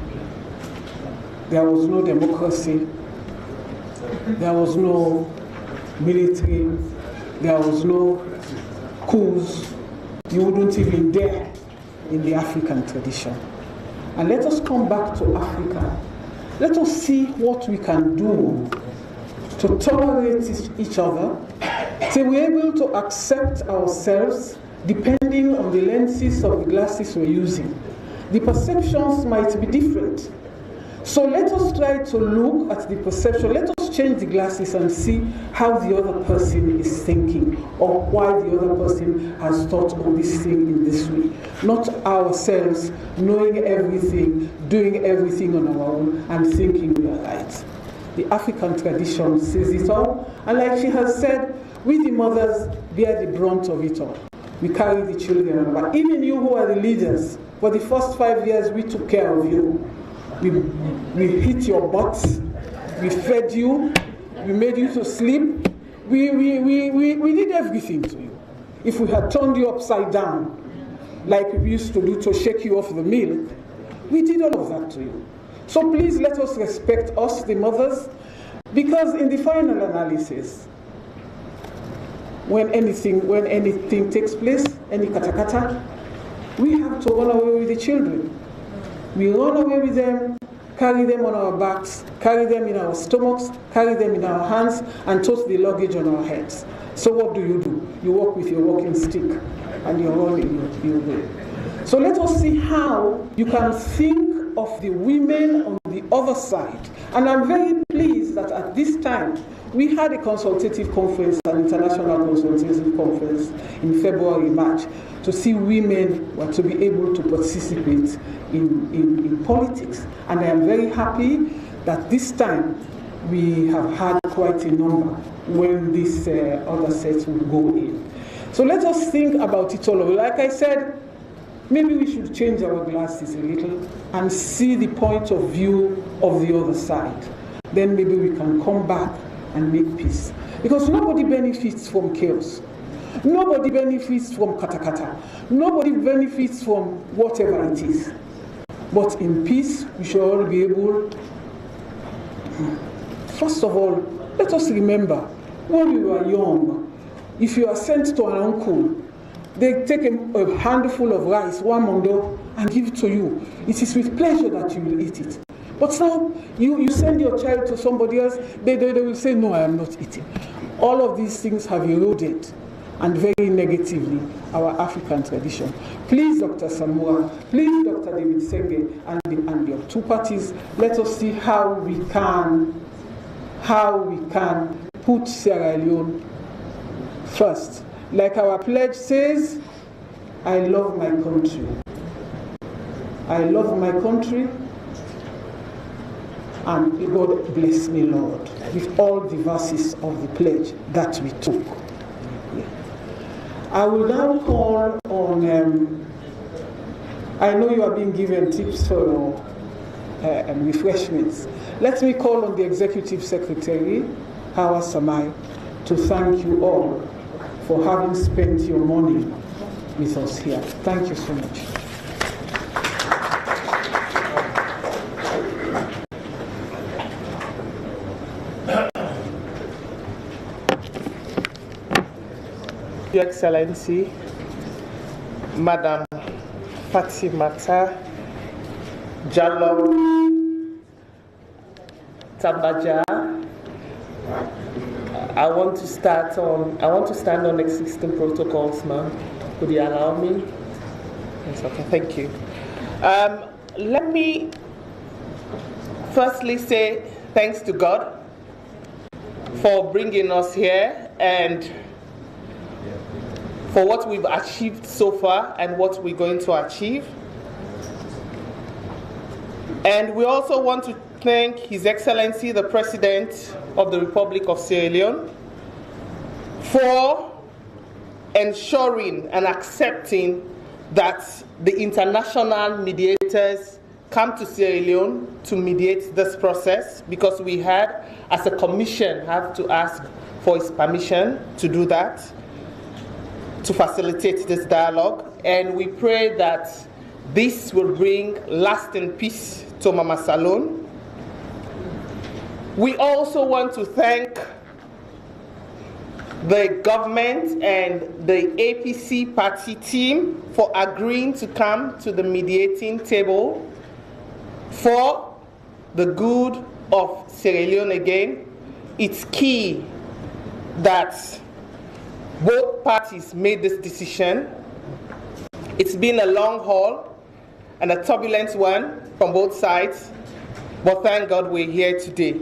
There was no democracy, there was no military, there was no coups. You wouldn't even dare in the African tradition. And let us come back to Africa. Let us see what we can do to tolerate each other, so we're able to accept ourselves depending on the lenses of the glasses we're using. The perceptions might be different. So let us try to look at the perception. Let us change the glasses and see how the other person is thinking, or why the other person has thought of this thing in this way. Not ourselves knowing everything, doing everything on our own, and thinking we are right. The African tradition says it all, and like she has said, we the mothers bear the brunt of it all. We carry the children, but even you who are the leaders, for the first 5 years we took care of you. We hit your butts, we fed you, we made you to sleep, we did everything to you. If we had turned you upside down, like we used to do to shake you off the milk, we did all of that to you. So please let us respect us, the mothers, because in the final analysis, when anything takes place, any kata-kata, we have to run away with the children. We run away with them, carry them on our backs, carry them in our stomachs, carry them in our hands, and toss the luggage on our heads. So what do? You walk with your walking stick, and you're running your way. So let us see how you can think of the women on the other side. And I'm very pleased that at this time, we had a consultative conference, an international consultative conference in February, March, to see women were to be able to participate in politics. And I am very happy that this time we have had quite a number when this other sets will go in. So let us think about it all over. Like I said, maybe we should change our glasses a little and see the point of view of the other side. Then maybe we can come back and make peace. Because nobody benefits from chaos. Nobody benefits from kata-kata. Nobody benefits from whatever it is. But in peace, we should all be able. First of all, let us remember, when we were young, if you are sent to an uncle, they take a handful of rice, one mondo, and give it to you. It is with pleasure that you will eat it. But now, you send your child to somebody else, they will say, no, I am not eating. All of these things have eroded, and very negatively, our African tradition. Please, Dr. Samura, please, Dr. David Senge, and your two parties, let us see how we can put Sierra Leone first. Like our pledge says, I love my country. I love my country, and God bless me, Lord, with all the verses of the pledge that we took. Yeah. I will now call on I know you are being given tips for refreshments. Let me call on the Executive Secretary, Hawa Samai, to thank you all for having spent your morning with us here. Thank you so much. Your Excellency, Madam Fatimata Jallow Tambaja, I want to stand on existing protocols, ma'am. Would you allow me? Yes, okay, thank you. Let me firstly say thanks to God for bringing us here and for what we've achieved so far and what we're going to achieve. And we also want to thank His Excellency, the President of the Republic of Sierra Leone, for ensuring and accepting that the international mediators come to Sierra Leone to mediate this process, because we had, as a commission, have to ask for his permission to do that, to facilitate this dialogue. And we pray that this will bring lasting peace to Mama Salone. We also want to thank the government and the APC party team for agreeing to come to the mediating table for the good of Sierra Leone again. It's key that both parties made this decision. It's been a long haul and a turbulent one from both sides, but thank God we're here today.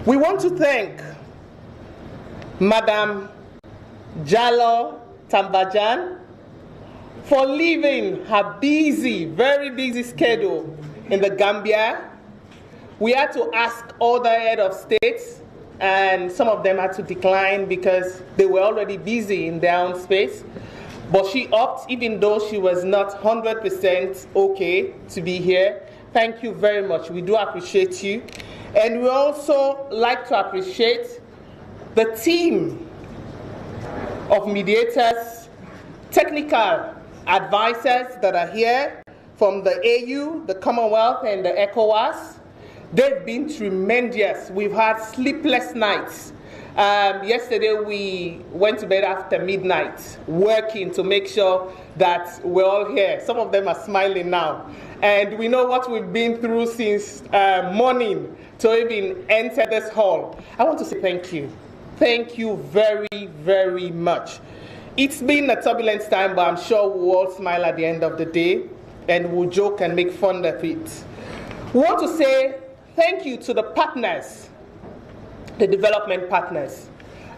We want to thank Madam Jallow Tambajan for leaving her busy, very busy schedule in the Gambia. We had to ask all the head of states, and some of them had to decline because they were already busy in their own space. But she opted, even though she was not 100% okay to be here. Thank you very much. We do appreciate you. And we also like to appreciate the team of mediators, technical advisors that are here from the AU, the Commonwealth, and the ECOWAS. They've been tremendous. We've had sleepless nights. Yesterday we went to bed after midnight, working to make sure that we're all here. Some of them are smiling now. And we know what we've been through since morning to even enter this hall. I want to say thank you. Thank you very, very much. It's been a turbulent time, but I'm sure we'll all smile at the end of the day, and we'll joke and make fun of it. We want to say thank you to the partners, the development partners,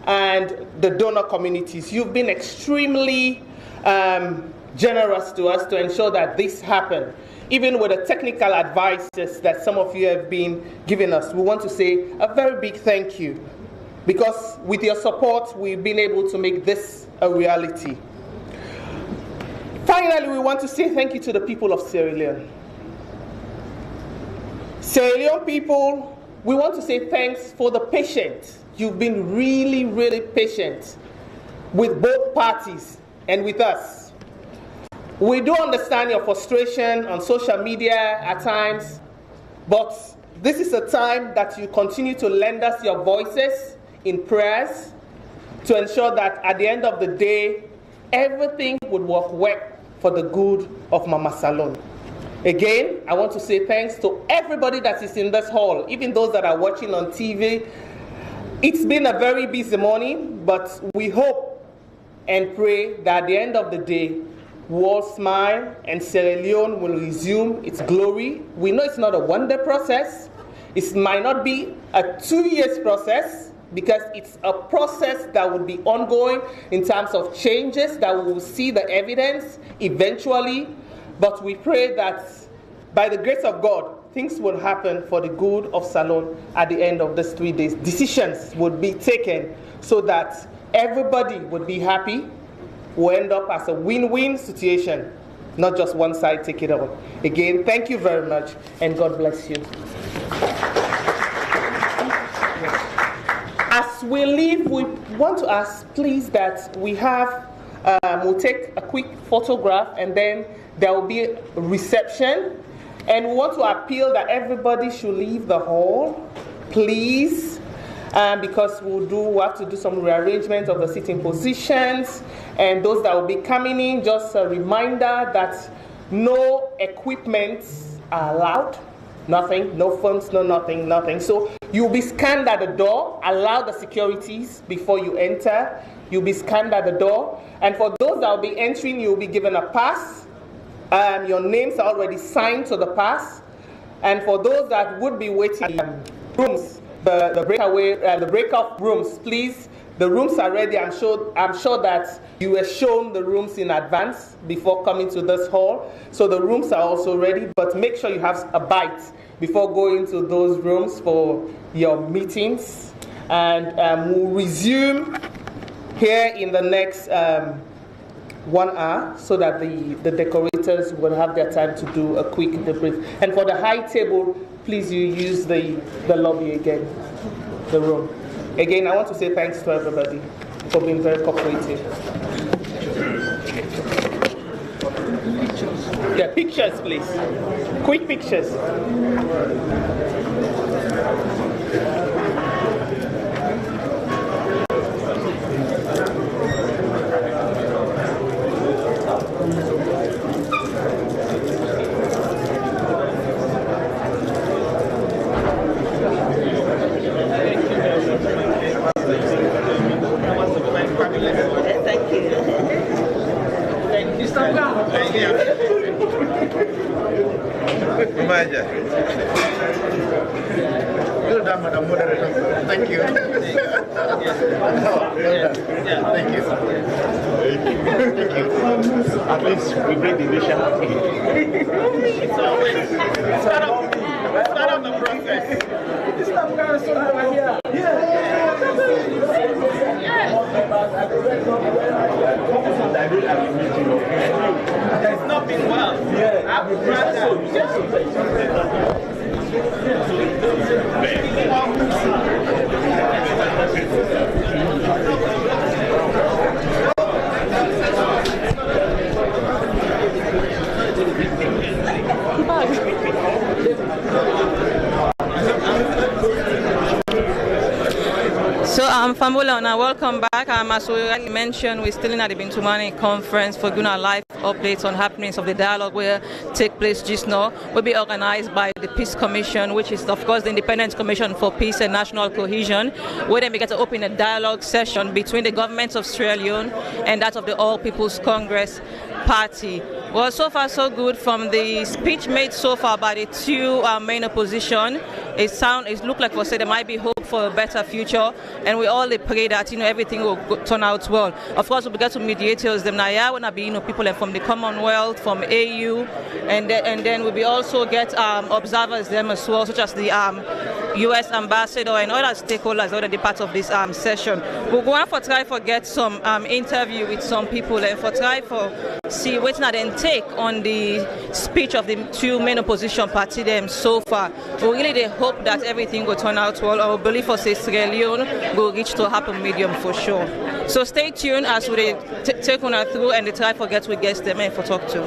and the donor communities. You've been extremely generous to us to ensure that this happened. Even with the technical advices that some of you have been giving us, we want to say a very big thank you, because with your support, we've been able to make this a reality. Finally, we want to say thank you to the people of Sierra Leone. Sierra Leone people, we want to say thanks for the patience. You've been really, really patient with both parties and with us. We do understand your frustration on social media at times, but this is a time that you continue to lend us your voices in prayers to ensure that at the end of the day, everything would work well for the good of Mama Salone. Again, I want to say thanks to everybody that is in this hall, even those that are watching on TV. It's been a very busy morning, but we hope and pray that at the end of the day, we'll all smile and Sierra Leone will resume its glory. We know it's not a one-day process. It might not be a 2-year process, because it's a process that will be ongoing in terms of changes that we will see the evidence eventually. But we pray that by the grace of God, things will happen for the good of Salone at the end of these 3 days. Decisions would be taken so that everybody would be happy. We'll end up as a win-win situation not just one side take it all. Again, thank you very much, and God bless you. As we leave, we want to ask, please, that we have, we'll take a quick photograph, and then there will be a reception. And we want to appeal that everybody should leave the hall, please, because we'll have to do some rearrangement of the sitting positions. And those that will be coming in, just a reminder that no equipment are allowed. Nothing, no phones, no nothing, nothing. So you'll be scanned at the door. Allow the securities before you enter. You'll be scanned at the door. And for those that will be entering, you'll be given a pass. Your names are already signed to the pass. And for those that would be waiting in rooms, the breakout rooms, please. The rooms are ready. I'm sure that you were shown the rooms in advance before coming to this hall. So the rooms are also ready, but make sure you have a bite before going to those rooms for your meetings. And we'll resume here in the next 1 hour so that the decorators will have their time to do a quick debrief. And for the high table, please you use the lobby again, the room. Again, I want to say thanks to everybody for being very cooperative. Yeah, pictures, please. Quick pictures. Well done, Madam Moderator. Thank you. Thank you. Thank you. At least we break the vision. It's always start of the process. This time we're going to start over here. It's not been well. I would rather. So, Fambula, now welcome back. As we already mentioned, we're still in at the Bintumani conference for giving our live updates on happenings of the dialogue will take place just now. Will be organized by the Peace Commission, which is, of course, the Independent Commission for Peace and National Cohesion, where then we get to open a dialogue session between the governments of Sierra Leone and that of the All People's Congress Party. Well, so far so good from the speech made so far by the two main opposition. It looked like there might be hope for a better future, and we all pray that everything will turn out well. Of course, we get to mediators. Them now wanna be people from the Commonwealth, from AU, and then we also get observers them as well, such as the U.S. ambassador and other stakeholders already part of this session. We're going to try to get some interview with some people and try to see what they take on the speech of the two main opposition party them so far. We really hope that everything will turn out well. Our belief for Sierra Leone will reach to a happy medium for sure. So stay tuned as we take on through and try to get with guests them and for talk to.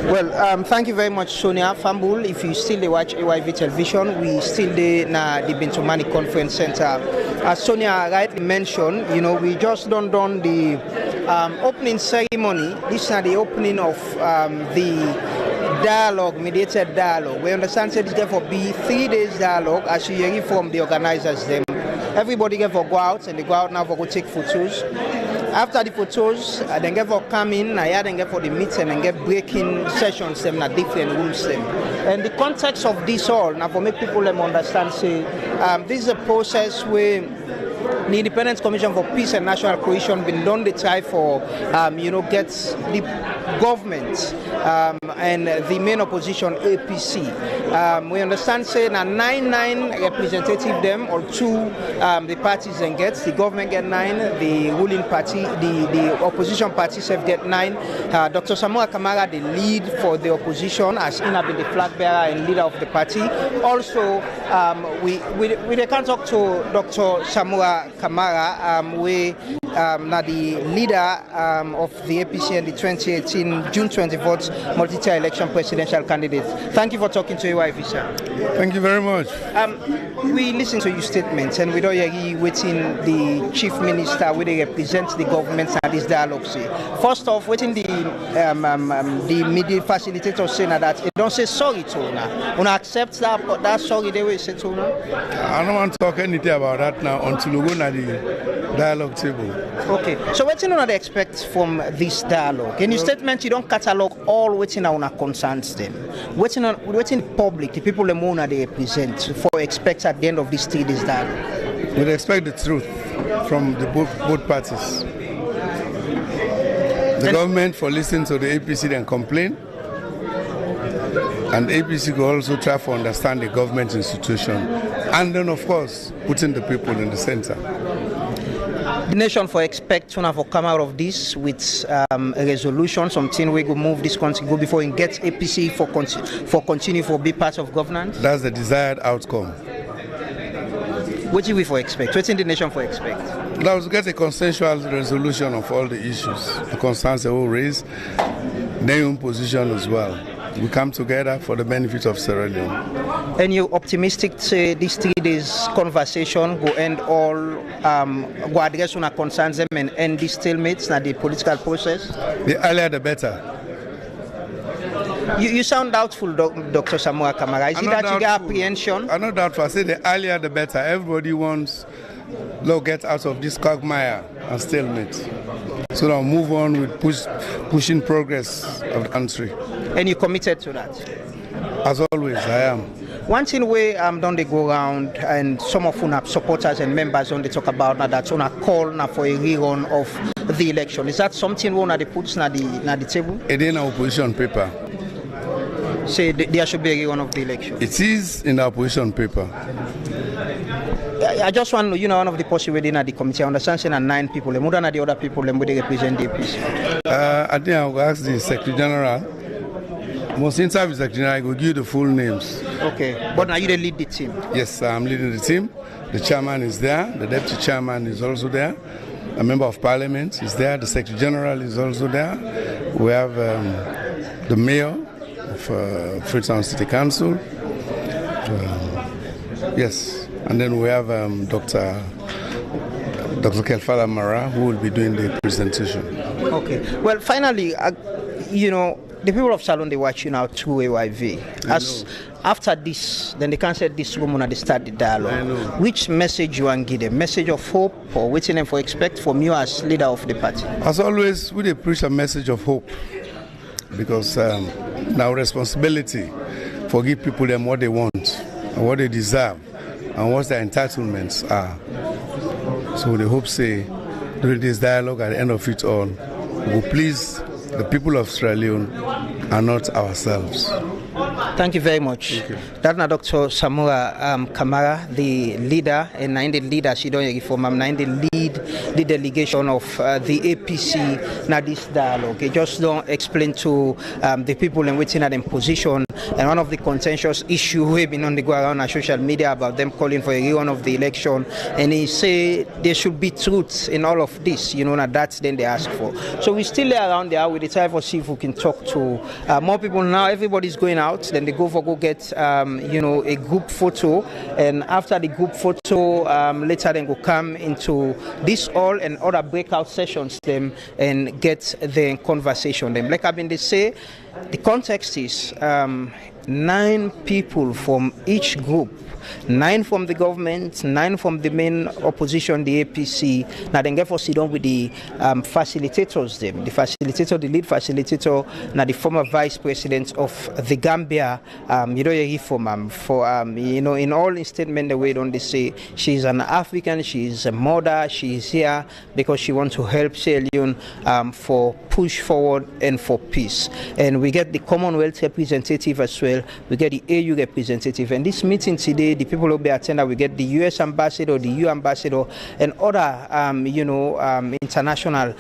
Well, thank you very much, Sonia Fambul. If you still watch AYV television, we still there na the Bintumani Conference Center. As Sonia rightly mentioned, we just done the opening ceremony. This is the opening of the dialogue, mediated dialogue. We understand that it's going to be 3 days dialogue, as you hear from the organizers. Them, everybody get for go out, and they go out now for go take photos. After the photos, then get for come in, then get for the meeting and get breaking sessions them na different rooms them. And the context of this all, now for make people them understand, say, this is a process where the Independent Commission for Peace and National Cohesion been done the try for, get the government and the main opposition APC. We understand say na 9 representative them or 2 the parties and gets, the government get 9, the ruling party, the opposition party self get 9. Dr. Samura Kamara, the lead for the opposition, as in have been the flag bearer and leader of the party. Also, we can talk to Dr. Samura Kamara, the leader of the APC and the 2018 June 24th multi-tier election presidential candidate. Thank you for talking to AY Visa. Thank you very much. We listened to your statements and we don't agree waiting the chief minister where they represent the government at this dialogue. Say. First off, waiting the media facilitator saying that they don't say sorry to una. Una accept that sorry they will say to una? I don't want to talk anything about that now until we go to the dialogue table. Okay, so what do you expect from this dialogue? In your statement, you don't catalog all what you concerns them. What in the public, the people they represent, for expect at the end of this 3 days dialogue? We expect the truth from the both parties. The government for listening to the APC then complain, and the APC will also try to understand the government institution, and then of course putting the people in the center. The nation for expect to have come out of this with a resolution, something we go move this country go before it gets APC for continue for be part of governance. That's the desired outcome. What do we for expect? What's in the nation for expect? Now to get a consensual resolution of all the issues, the concerns they will raise, their own position as well. We come together for the benefit of Sierra Leone. And you're optimistic to this 3 days conversation will end all, go address on concerns them and end these stalemates and the political process? The earlier the better. You sound doubtful, Dr. Samura Kamara. Is it that you get apprehension? I'm not doubtful. I say the earlier the better. Everybody wants to get out of this quagmire and stalemate. So now move on with pushing progress of the country. And you committed to that? As always, I am. One thing we don't they go around and some of our supporters and members don't they talk about now that's on a call now for a rerun of the election. Is that something we want to put na the table? It in our opposition paper. Say there should be a rerun of the election. It is in our opposition paper. I just want to one of the possibilities in the committee. I understand saying 9 people, more than the other people, they represent the APC. I think I will ask the Secretary General. Most interviews, Secretary, I will give you the full names. Okay, but now you the lead the team. Yes, I'm leading the team. The chairman is there. The deputy chairman is also there. A member of parliament is there. The Secretary General is also there. We have the mayor of Freetown City Council. Yes. And then we have Dr. Kelfala Mara, who will be doing the presentation. Okay. Well, finally, the people of Salon, they watch you now through AYV. As after this, then they can say this room when they start the dialogue. Which message you want to give them? Message of hope or waiting them for expect from you as leader of the party? As always, we preach a message of hope because now responsibility for give people them what they want and what they deserve and what their entitlements are. So they hope say during this dialogue at the end of it all, we will please the people of Sierra Leone and not ourselves. Thank you very much. That's now Dr. Samura Kamara, the leader, and the leader, she don't reform, I'm the lead, the delegation of the APC, now this dialogue. He just don't explain to the people in waiting at them position, and one of the contentious issues we've been on the go around on social media about them calling for a rerun of the election, and he say there should be truth in all of this, that's then they ask for. So we still lay around there with the try for see if we can talk to more people now. Everybody's going out, then they go get a group photo, and after the group photo later then go come into this hall and other breakout sessions them and get the conversation them. Like I've been they say, the context is 9 people from each group 9 from the government, 9 from the main opposition, the APC. Now then get for sit down with the facilitators them. The facilitator, the lead facilitator, now the former vice president of the Gambia, you know, you hear from you know, in all in statement the way don't they say she's an African, she's a mother, she's here because she wants to help Sierra Leone for push forward and for peace. And we get the Commonwealth representative as well, we get the AU representative. And this meeting today, the people who be attending, we get the US ambassador, the EU ambassador, and other you know, international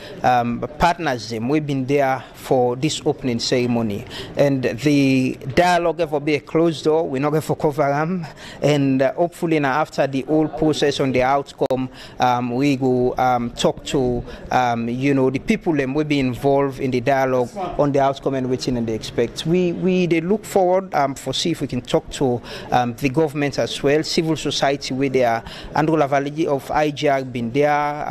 partners. We've been there for this opening ceremony. And the dialogue will be a closed door. We're not going to cover them. And hopefully now after the whole process on the outcome, we go talk to you know, the people that will be involved in the dialogue on the outcome and waiting and they expect. We they look forward for see if we can talk to the government as well, civil society with their Andrew Lavaligi of IGR been there,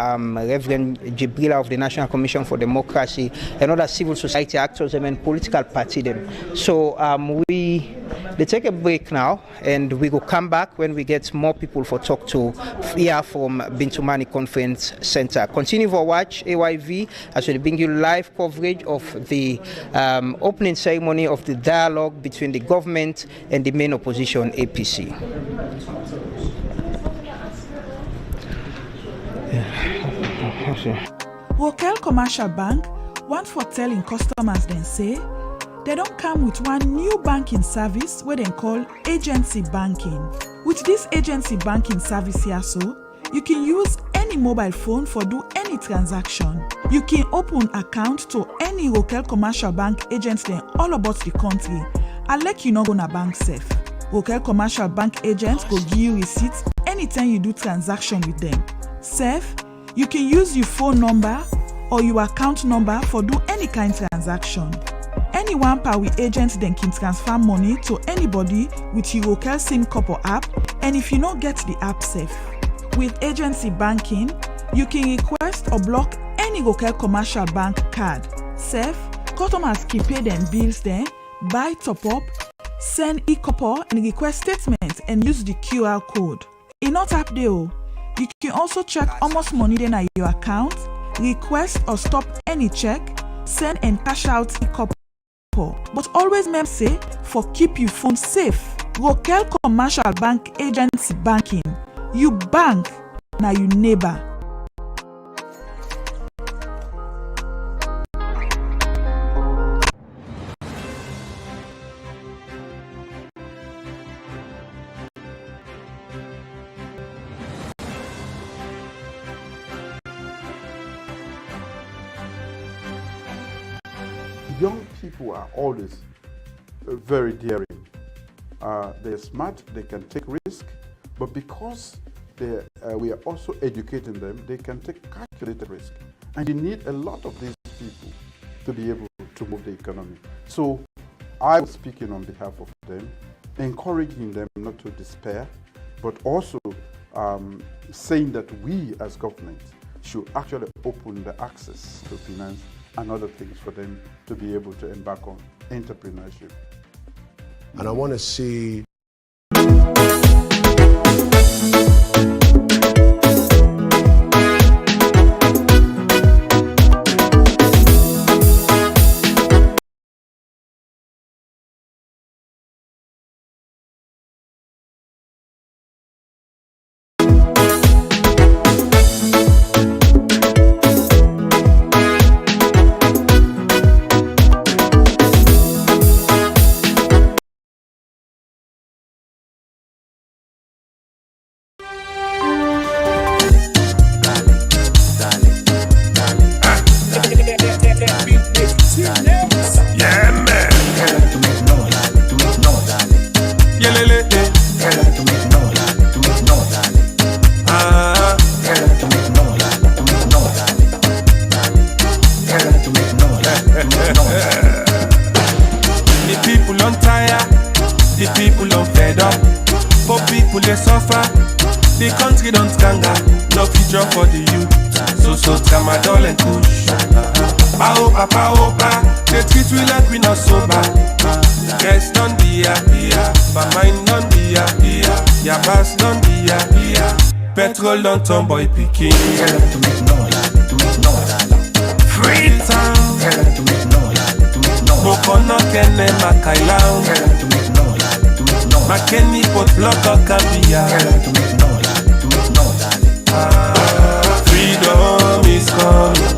Reverend Jibrila of the National Commission for Democracy, and other civil society actors and political party them. So they take a break now and we will come back when we get more people for talk to here from Bintumani Conference Center. Continue for watch AYV as we bring you live coverage of the opening ceremony of the dialogue between the government and the main opposition APC. Local commercial bank want for telling customers then say they don't come with one new banking service where they call agency banking. With this agency banking service here, so you can use any mobile phone for do any transaction. You can open account to any local commercial bank agents then all about the country. I like you not gonna bank safe. Local commercial bank agents go give you receipts anytime you do transaction with them. Safe, you can use your phone number or your account number for do any kind of transaction. Anyone power agent then can transfer money to anybody with your local SIM couple app, and if you don't get the app safe. With agency banking, you can request or block any local commercial bank card. Safe, customers can pay them bills then, buy top up, send e-couple and request statements and use the QR code. In not app there, you can also check how much money then at your account, request or stop any check, send and cash out e-couple. But always remember say for keep your phone safe. Local commercial bank agency banking. You bank, now you neighbor. Young people are always very daring. They're smart, they can take risk, but because we are also educating them, they can take calculated risk. And you need a lot of these people to be able to move the economy. So I'm speaking on behalf of them, encouraging them not to despair, but also saying that we as government should actually open the access to finance and other things for them to be able to embark on entrepreneurship. And I want to see Yes, don't be a, but mine don't be a, Ya pass don't be ya. Petrol don't turn boy picking. Tell them to make noise, to make noise. Free town. Tell them to make noise, to make noise. Mokono kene makailaun. Tell them to make noise, to make noise. Makeni pot blocker kabia. Tell them to make noise, to make noise. Freedom is coming.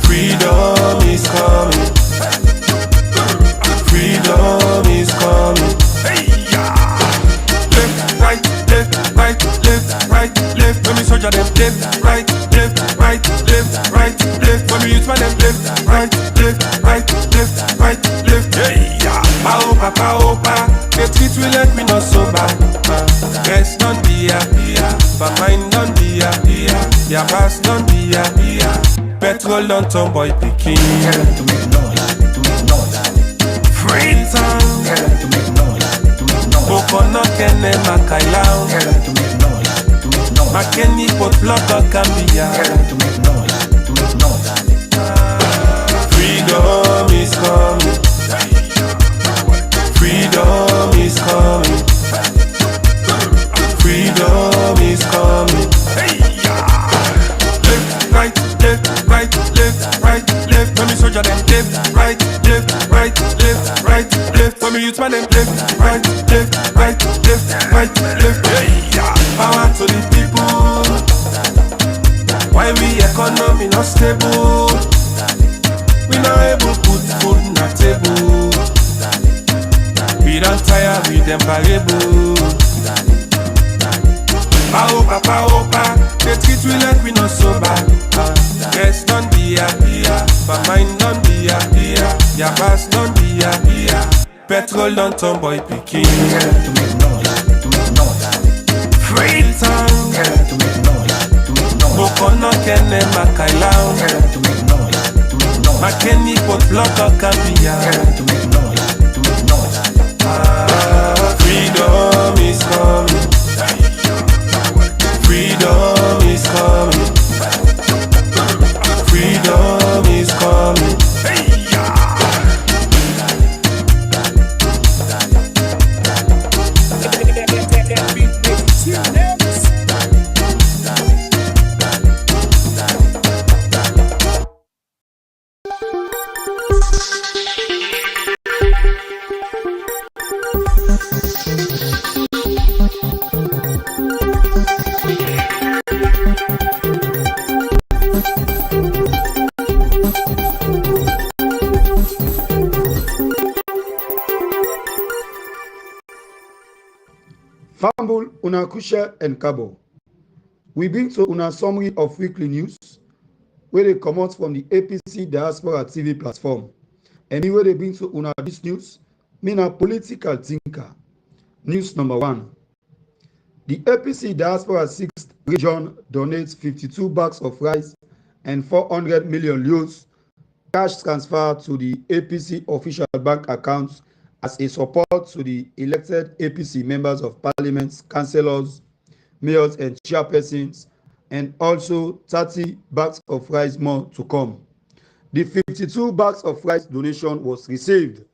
Freedom is coming. Freedom is coming. Left, right, left, right, left, right, left. When we soldier them left, right, left, right, left, right, left. When we use my them left, right, left, right, left, right, left. Yeah. Paopa, paopa. The treat we let me not sober. Yes, don't be ya. But mine don't be ya. Ya pass don't be ya. Petrol don't turn boy picking. Tell them to make noise, to make noise. Free town. Tell them to make noise, to make noise. Mokono kene makailaun. Tell them to make noise, to make noise. Makeni pot blocker kabia. Tell them to make noise, to make noise. Freedom is coming. Freedom is coming. Freedom is coming. Left, right, left, right, left, right, left. When we soldier them left, right, left, right, left, right, left. When we use my them left, right, left, right, left, right, left. Power to the people. Why we economy not stable? We not able put food on the table. We don't tire with them variable. Paopa, paopa. The treat we let we not sober. Yes, don't be ya. But mine don't be ya. Ya pass don't be ya. Petrol don't turn boy picking. Tell them to make noise, to make noise. Free town. Tell them to make noise, to make noise. Mokono kene makailaun. Tell them to make noise, to make noise. Makeni pot blocker kabia. Tell them to make noise, to make noise. Freedom is coming. Freedom is coming. Freedom is coming. Fambul Unakusha and Kabo. We bring to una summary of weekly news where they come out from the APC Diaspora TV platform. And me where they bring to una this news, mean a political thinker. News number 1. The APC Diaspora 6th region donates 52 bags of rice and 400 million euros cash transfer to the APC official bank accounts as a support to the elected APC members of parliament, councillors, mayors and chairpersons, and also 30 bags of rice more to come. The 52 bags of rice donation was received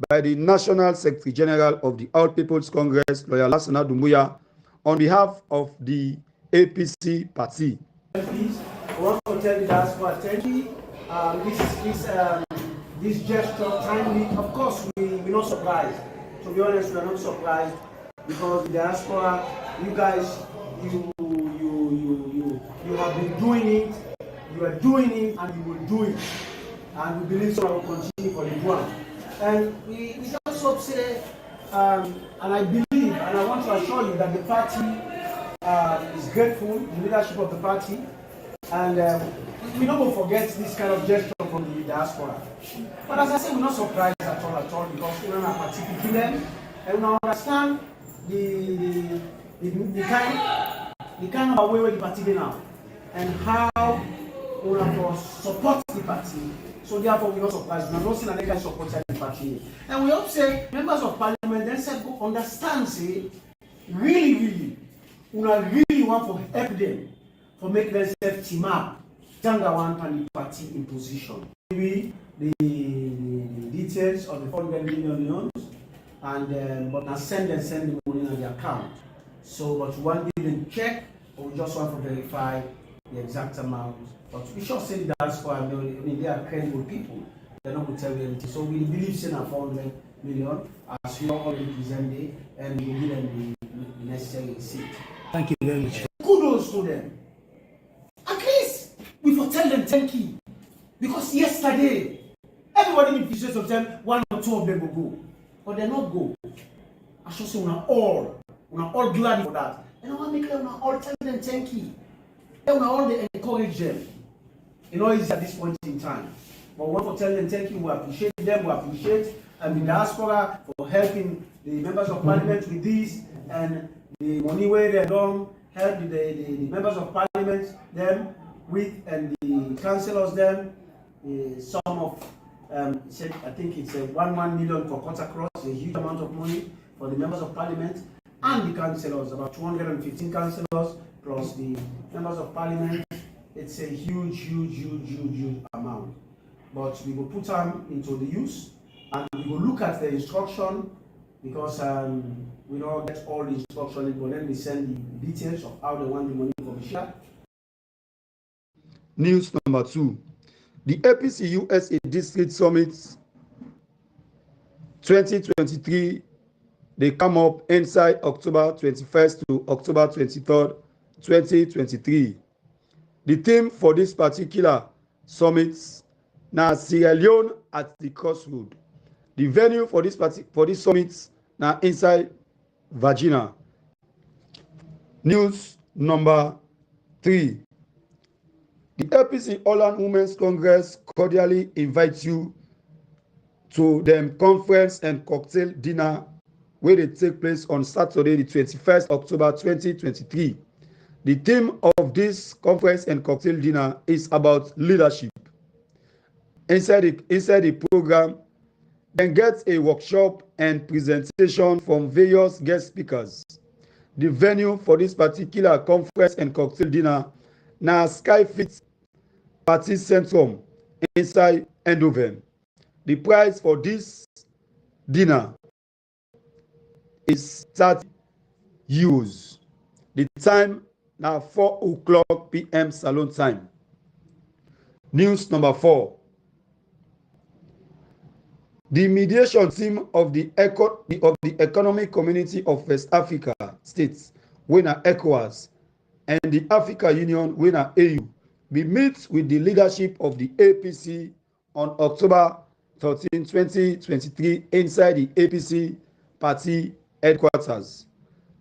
by the National Secretary General of the All People's Congress, Lawyer Lassana Doumbouya, on behalf of the APC party. Please, I want to tell you that's for attention. This gesture timely. Of course, we're not surprised. To be honest, we're not surprised because the diaspora, you guys, you have been doing it. You are doing it, and you will do it. And we believe so. I will continue for the one. And we just hope say, and I believe, and I want to assure you that the party is grateful, the leadership of the party, and we don't forget this kind of gesture from the diaspora. But as I said, we're not surprised at all, because we're not particularly them, and we understand the kind of way where the party is now, and how we will support the party. So therefore, we're not surprised. We're not seeing any guy supporting the party. And we hope say members of parliament then said go understand, say, really, we really want to help them for make themselves team up. Tanga one and the party in position. Maybe the details of the 400 million loans and but now send the money on the account. So, but you want to even check, or we just want to verify the exact amount. But we should say that's for, I mean, they are credible people. They're not going to tell you anything. So we believe in a 400 million, as we already presented, and we will give them the necessary receipt. Thank you very much. Kudos to them. At least we will tell them thank you. Because yesterday, everybody in pieces of them, 1 or 2 of them will go. But they not go. I should say we are all glad for that. And I want to make them all tell them thank you. And we all encourage them. You know, it's at this point in time. But we want to tell them thank you. We appreciate them. We appreciate the diaspora for helping the members of parliament with this, and the money where they don't help the members of parliament them with, and the councillors them. Some of I think it's 1 million for cut across, a huge amount of money for the members of parliament and the councillors, about 215 councillors plus the members of parliament. It's a huge amount. But we will put them into the use, and we will look at the instruction, because we don't get all the instruction, but then we send the details of how they want the money to be shared. News number 2. The APC USA District Summit 2023, they come up inside October 21st to October 23rd, 2023. The theme for this particular summit now Sierra Leone at the crossroad. The venue for this summit now inside Virginia. News number 3. The APC Holland Women's Congress cordially invites you to the conference and cocktail dinner where they take place on Saturday, the 21st October 2023. The theme of this conference and cocktail dinner is about leadership. Inside the program, then get a workshop and presentation from various guest speakers. The venue for this particular conference and cocktail dinner now Skyfit Party Centrum inside Eindhoven. The price for this dinner is 30 euros. The time now 4:00 p.m. Salon time. News number 4. The mediation team of the Economic Community of West Africa states, winner ECOWAS, and the Africa Union, winner AU, we meet with the leadership of the APC on October 13, 2023 inside the APC party headquarters.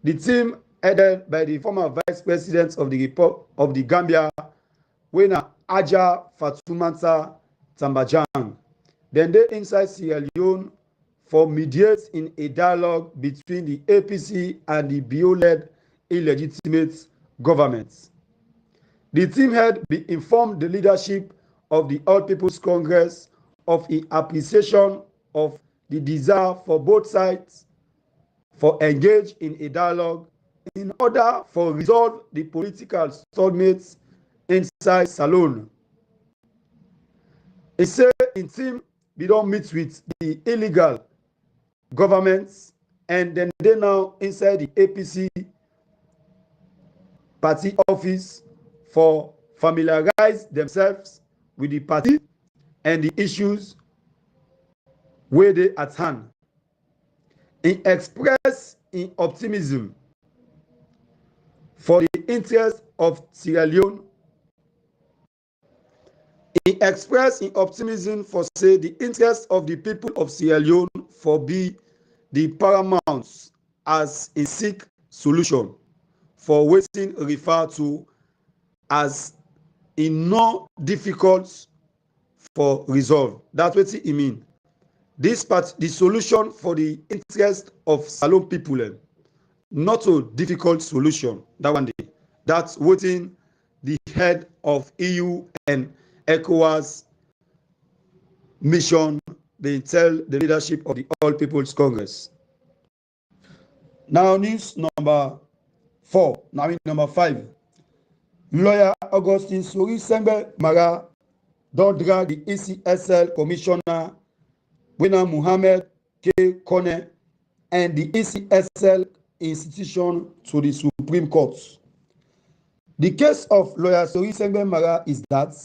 The team, headed by the former Vice President of the Gambia, winner Aja Fatoumata Tambajang, then they inside Sierra Leone for mediate in a dialogue between the APC and the BO-led illegitimate governments. The team had been informed the leadership of the All People's Congress of the appreciation of the desire for both sides for engage in a dialogue in order for resolve the political stalemates inside Salon. He said in team we don't meet with the illegal governments, and then they now inside the APC party office for familiarize themselves with the party and the issues where they at hand. He expressed in optimism for the interest of Sierra Leone. He expressed in optimism for say the interest of the people of Sierra Leone for be the paramount as a seek solution for waiting referred to as in no difficult for resolve. That's what he mean. This part, the solution for the interest of Salon people, not a difficult solution. That one day. That's waiting the head of EU and ECOWAS mission. They tell the leadership of the All People's Congress. Now news number 4. Now number 5. Lawyer Augustine Sori Sembe Mara don't drag the ECSL commissioner winner Mohamed K. Kone and the ECSL institution to the Supreme Court. The case of lawyer Sorisengbe Mara is that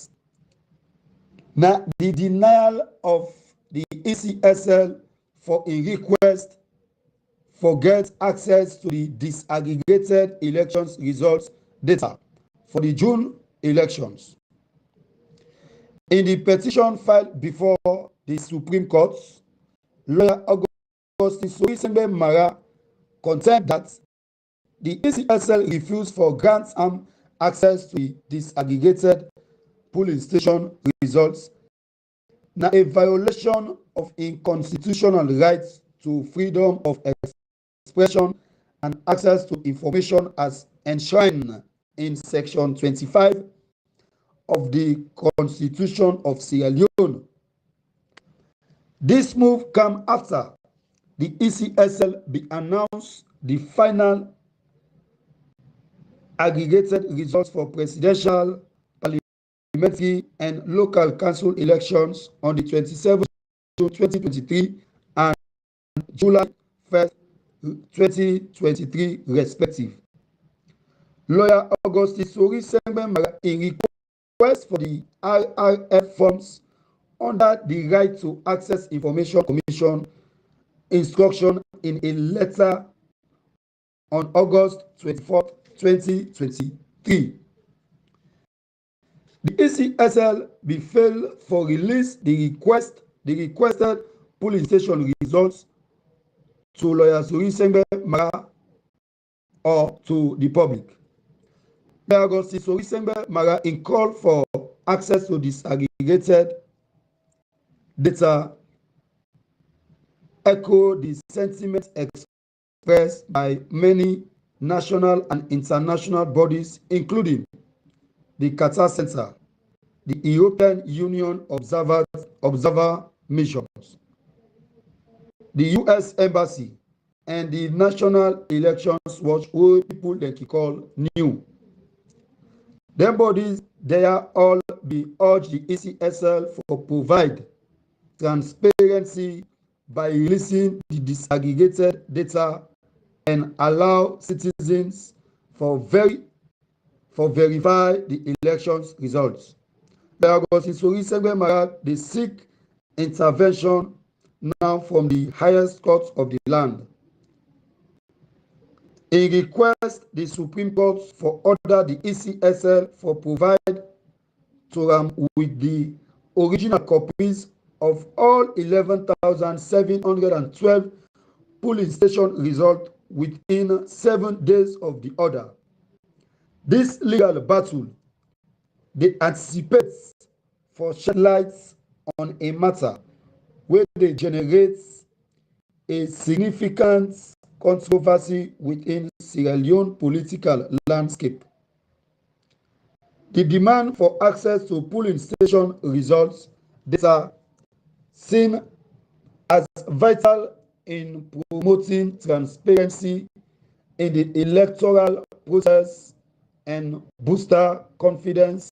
now the denial of the ECSL for a request for get access to the disaggregated elections results data for the June elections. In the petition filed before the Supreme Court, lawyer Augustine Sorisengbe Mara contend that the ECSL refused for grants and access to the disaggregated polling station results now a violation of a constitutional right to freedom of expression and access to information as enshrined in Section 25 of the Constitution of Sierra Leone. This move came after the ECSL be announced the final aggregated results for presidential, parliamentary, and local council elections on the 27th June 2023 and July 1st, 2023, respective. Lawyer Augustine Sorisengbe Mara, in request for the RRF funds under the Right to Access Information Commission instruction in a letter on August 24, 2023. The ECSL be failed for release the requested polling station results to lawyer Sorisengbe Mara or to the public. Lawyer Augustine Sorisengbe Mara in call for access to disaggregated data echo the sentiment expressed by many national and international bodies, including the Qatar Center, the European Union Observer Missions, the U.S. Embassy, and the National Elections Watch, who people they call NEW. Them bodies, they are all be urged the ECSL for provide transparency by releasing the disaggregated data and allow citizens for verify the elections results. The Augustine Sorisengbe Mara, they seek intervention now from the highest court of the land. He requests the Supreme Court for order the ECSL for provide to with the original copies of all 11,712 polling station results within 7 days of the order. This legal battle, they anticipate for shed lights on a matter where they generate a significant controversy within Sierra Leone political landscape. The demand for access to polling station results data seen as vital in promoting transparency in the electoral process and booster confidence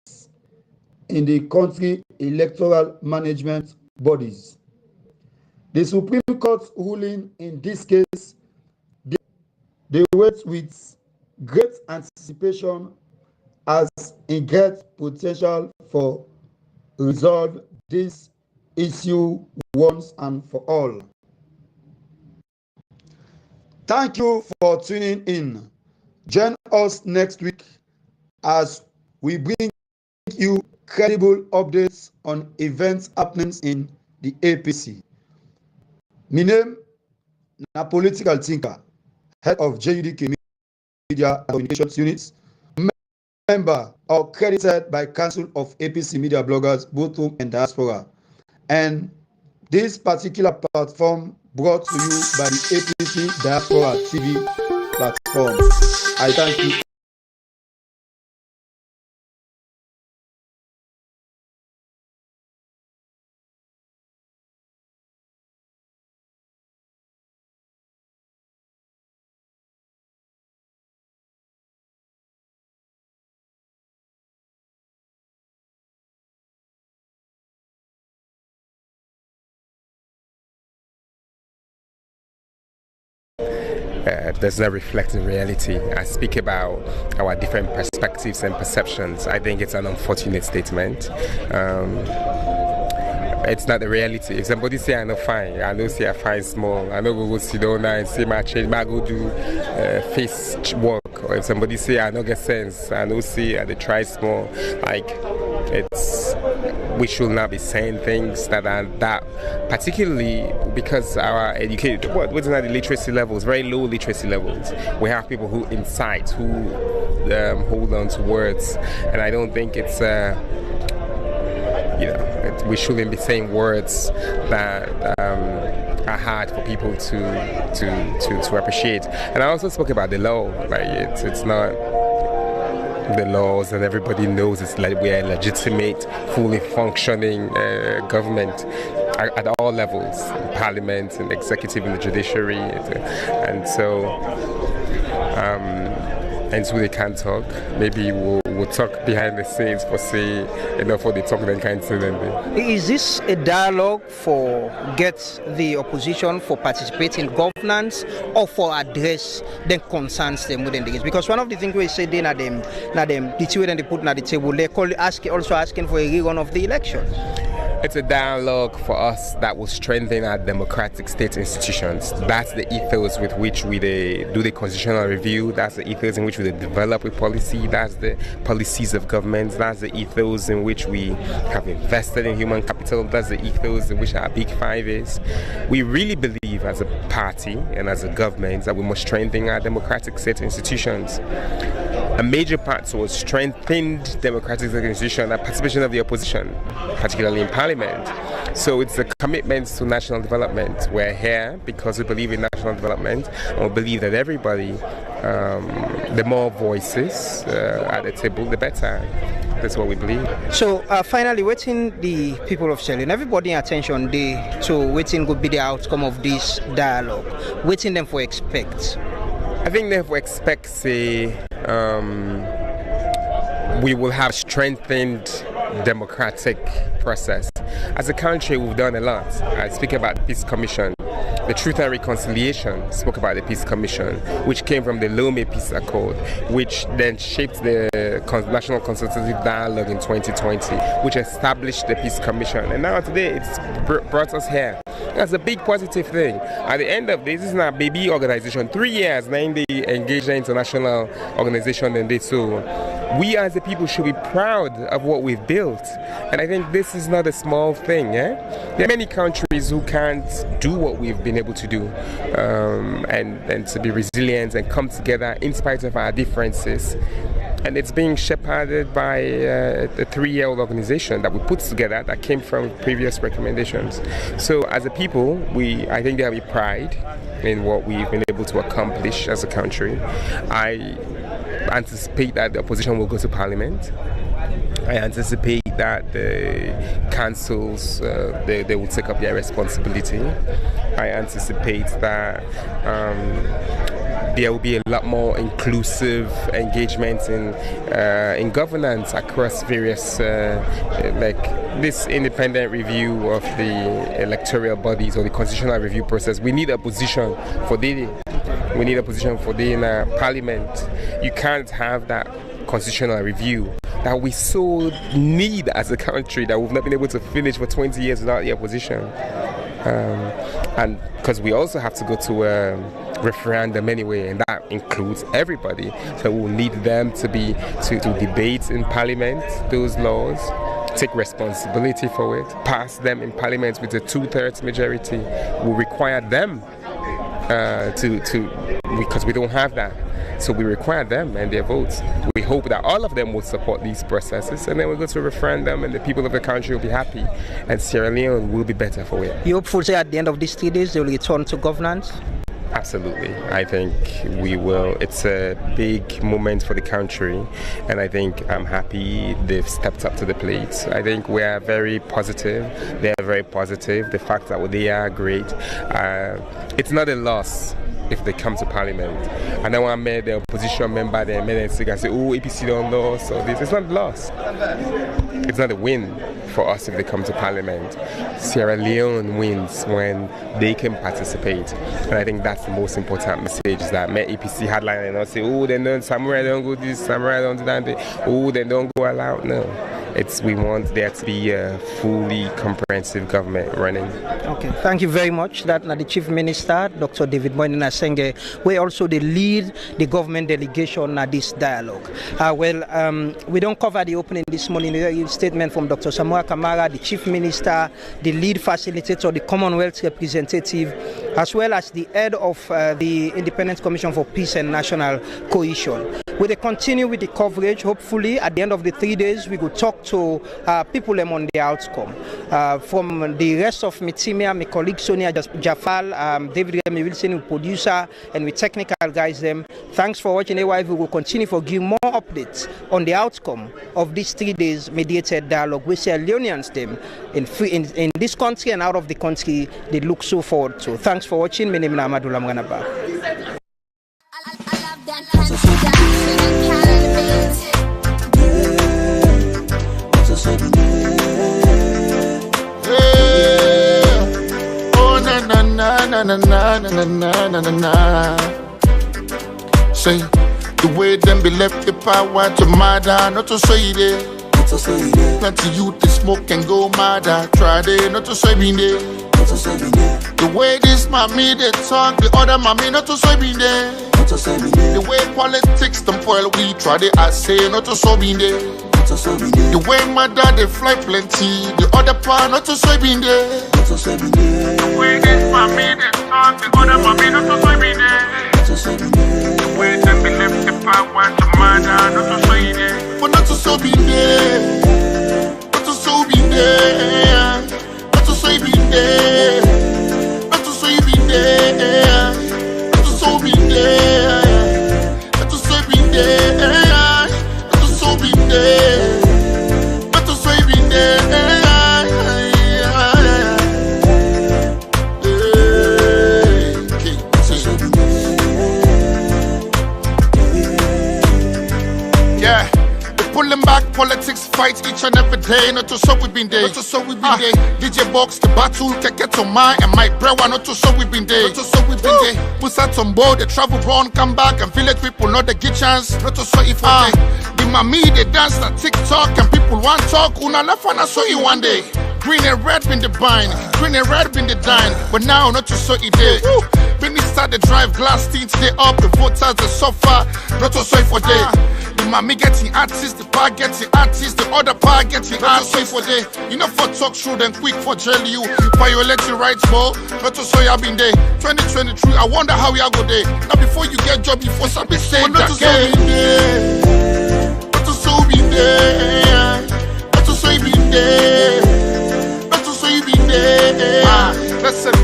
in the country electoral management bodies. The Supreme Court ruling in this case, they wait with great anticipation as it gets potential for resolve this issue once and for all. Thank you for tuning in. Join us next week as we bring you credible updates on events happening in the APC. My name is political thinker, head of JUDK Media Communications Units, member or credited by Council of APC Media Bloggers, both home and diaspora. And this particular platform brought to you by the APC Diaspora TV platform. I thank you. does not reflect the reality. I speak about our different perspectives and perceptions. I think it's an unfortunate statement. It's not the reality. If somebody say I know fine, I know say I fine small, I know go sit down and say my change, I go do face work. Or if somebody say I know get sense, I know say I try small. Like we should not be saying things that are that, particularly because our educated, what's not the literacy levels, very low literacy levels. We have people who incite, who hold on to words, and I don't think it's we shouldn't be saying words that are hard for people to appreciate. And I also spoke about the law. Like it's not the laws, and everybody knows it's like we're a legitimate, fully functioning government at all levels, in parliament and executive and the judiciary, and so they can't talk. Maybe we'll talk behind the scenes for say enough for the talk then can't say them. Is this a dialogue for get the opposition for participate in governance or for address the concerns them within the case? Because one of the things we say they na them the two they put na the table, they also asking for a rerun of the election. It's a dialogue for us that will strengthen our democratic state institutions. That's the ethos with which we do the constitutional review. That's the ethos in which we develop a policy. That's the policies of governments. That's the ethos in which we have invested in human capital. That's the ethos in which our Big Five is. We really believe as a party and as a government that we must strengthen our democratic state institutions. A major part towards strengthened democratic institutions and participation of the opposition, particularly in parliament. So it's a commitment to national development. We're here because we believe in national development, and we believe that everybody, the more voices at the table, the better. That's what we believe. So finally, waiting the people of Sierra Leone, everybody attention to waiting could be the outcome of this dialogue. Waiting them for expect. I think they will expect we will have strengthened democratic process. As a country, we've done a lot. I speak about the Peace Commission. The Truth and Reconciliation spoke about the Peace Commission, which came from the Lomé Peace Accord, which then shaped the National Consultative Dialogue in 2020, which established the Peace Commission. And now today, it's brought us here. That's a big positive thing. At the end of this is not a baby organization. 3 years, now they engaged in international organization and they so. We as a people should be proud of what we've built. And I think this is not a small thing. There are many countries who can't do what we've been able to do, and to be resilient and come together in spite of our differences. And it's being shepherded by a 3-year-old organization that we put together that came from previous recommendations. So as a people, I think there will be pride in what we've been able to accomplish as a country. I anticipate that the opposition will go to parliament. I anticipate that the councils, they will take up their responsibility. I anticipate that there will be a lot more inclusive engagement in governance across various, like this independent review of the electoral bodies or the constitutional review process. We need a position for the parliament. You can't have that constitutional review that we so need as a country that we've not been able to finish for 20 years without the opposition. And because we also have to go to a referendum anyway, and that includes everybody. So we'll need them to debate in parliament those laws, take responsibility for it, pass them in parliament with a 2/3 majority. We'll require them because we don't have that. So we require them and their votes. We hope that all of them will support these processes, and then we'll go to a referendum and the people of the country will be happy and Sierra Leone will be better for it. You hopeful say at the end of these 3 days they will return to governance? Absolutely. I think we will. It's a big moment for the country, and I think I'm happy they've stepped up to the plate. I think we are very positive. They are very positive. The fact that they are great. It's not a loss. if they come to Parliament. And then when I met the opposition member, they made it and say, oh, APC don't lose, so this. It's not a loss. It's not a win for us if they come to Parliament. Sierra Leone wins when they can participate. And I think that's the most important message, is that my APC headline and not say, oh, then don't, Samurai don't go this, Samurai don't do that, oh, then don't go all out. No. We want there to be a fully comprehensive government running. Okay, thank you very much. That's the Chief Minister, Dr. David Moinina Senge, we also the lead the delegation at this dialogue. We don't cover the opening this morning. The statement from Dr. Samuel Kamara, the Chief Minister, the lead facilitator, the Commonwealth representative, as well as the head of the Independent Commission for Peace and National Cohesion. We will continue with the coverage. Hopefully, at the end of the 3 days, we will talk to people on the outcome. From the rest of my team here, my colleague Sonia Jafal, David Remy Wilson, producer, and with technical guys them. Thanks for watching AYV. We will continue to give more updates on the outcome of these 3 days mediated dialogue with Sierra Leoneans them in this country and out of the country. They look so forward to. Thanks for watching. My name is Amadou Lamganaba. Say the way them be left the power to murder, not to say it. Plenty youth they smoke and go mad. Try they not to say me there. The way this mommy they talk, the other mommy not to say me there. The way politics them spoil we try they I say not to say me there. The way my dad they fly plenty, the other part not to say me there. The way this mommy they talk, the other mommy not to say me there. The way them be left the power to murder, not to say there. But not to so be there. Not to so be there. Not to say be there. Not to say be there. Not to so be there. Not to say be there. Not to so be there. Not to say be there. Pulling back politics, fight each and every day. Not to so we been there. Not to so we been there. DJ box the battle can get on mine and my brewer. Not to so we been there. Not to so we been there. Put out on board, they travel run, come back and village people not they get chance. Not to so if the mommy they dance na TikTok and people want talk. Una left and I saw you one day. Green and red been the bind, green and red been the dine. But now not to so it day. When they start to drive glass teens, they up the voters they suffer. Not to so for day. The mommy getting artists, the bar getting artists, the other bar getting artists for day. You know for talk show then quick for jail you. Violate your rights more. Not to say I've been there. 2023, I wonder how we are go there. Now before you get job, before somebody say not to say be there. Not to say be there. Not to say be there. Not to say be there. Listen,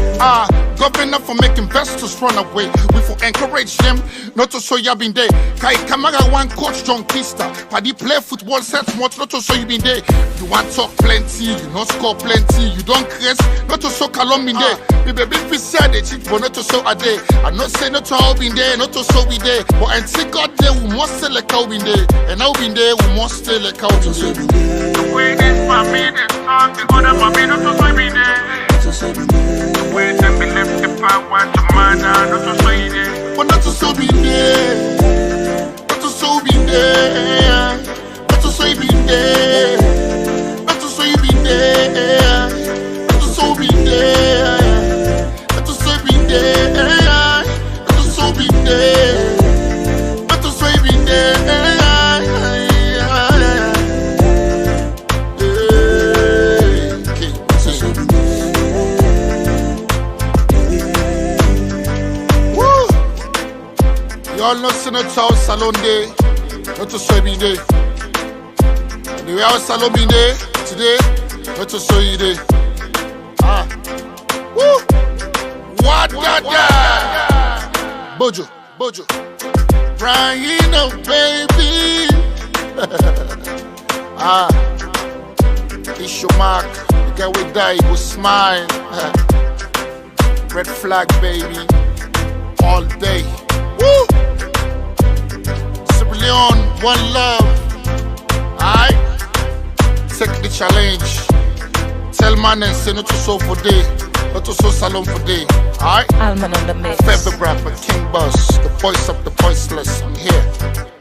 governor for make investors run away. We for encourage them not to show you been there. Kai Kamara one coach John Kista. Paddy play football set much not to show you been there. You want talk plenty, you not score plenty. You don't crest, not to show Kalom been there. The baby fish said they cheat, but not to show a day. I not say not to all been there, not to show we there. But and see God there, we must still like how been there. And now been there, we must still like how been there. The way this family they talk, the other family not to show me there. The way them be left the power to murder, not to say there. But not to so be there. Not to so be there. Not to say be there. Not to say be there. Not to so be there. Not to say be there. Not to so be there. Not to say be there. Y'all know Senator Salon Day, not to say be day. The way our Salon be day today, not to say you day. Woo! What that? Bojo, Bojo. Crying out, baby. It's your mark. The guy will die, he will smile. Red flag, baby. All day. Leone, one love. Alright? Take the challenge. Tell man and say not to so for day, not to so salon for day. Alright? Alman on the mix. Favorite rapper, King Boss, the voice of the voiceless. I'm here.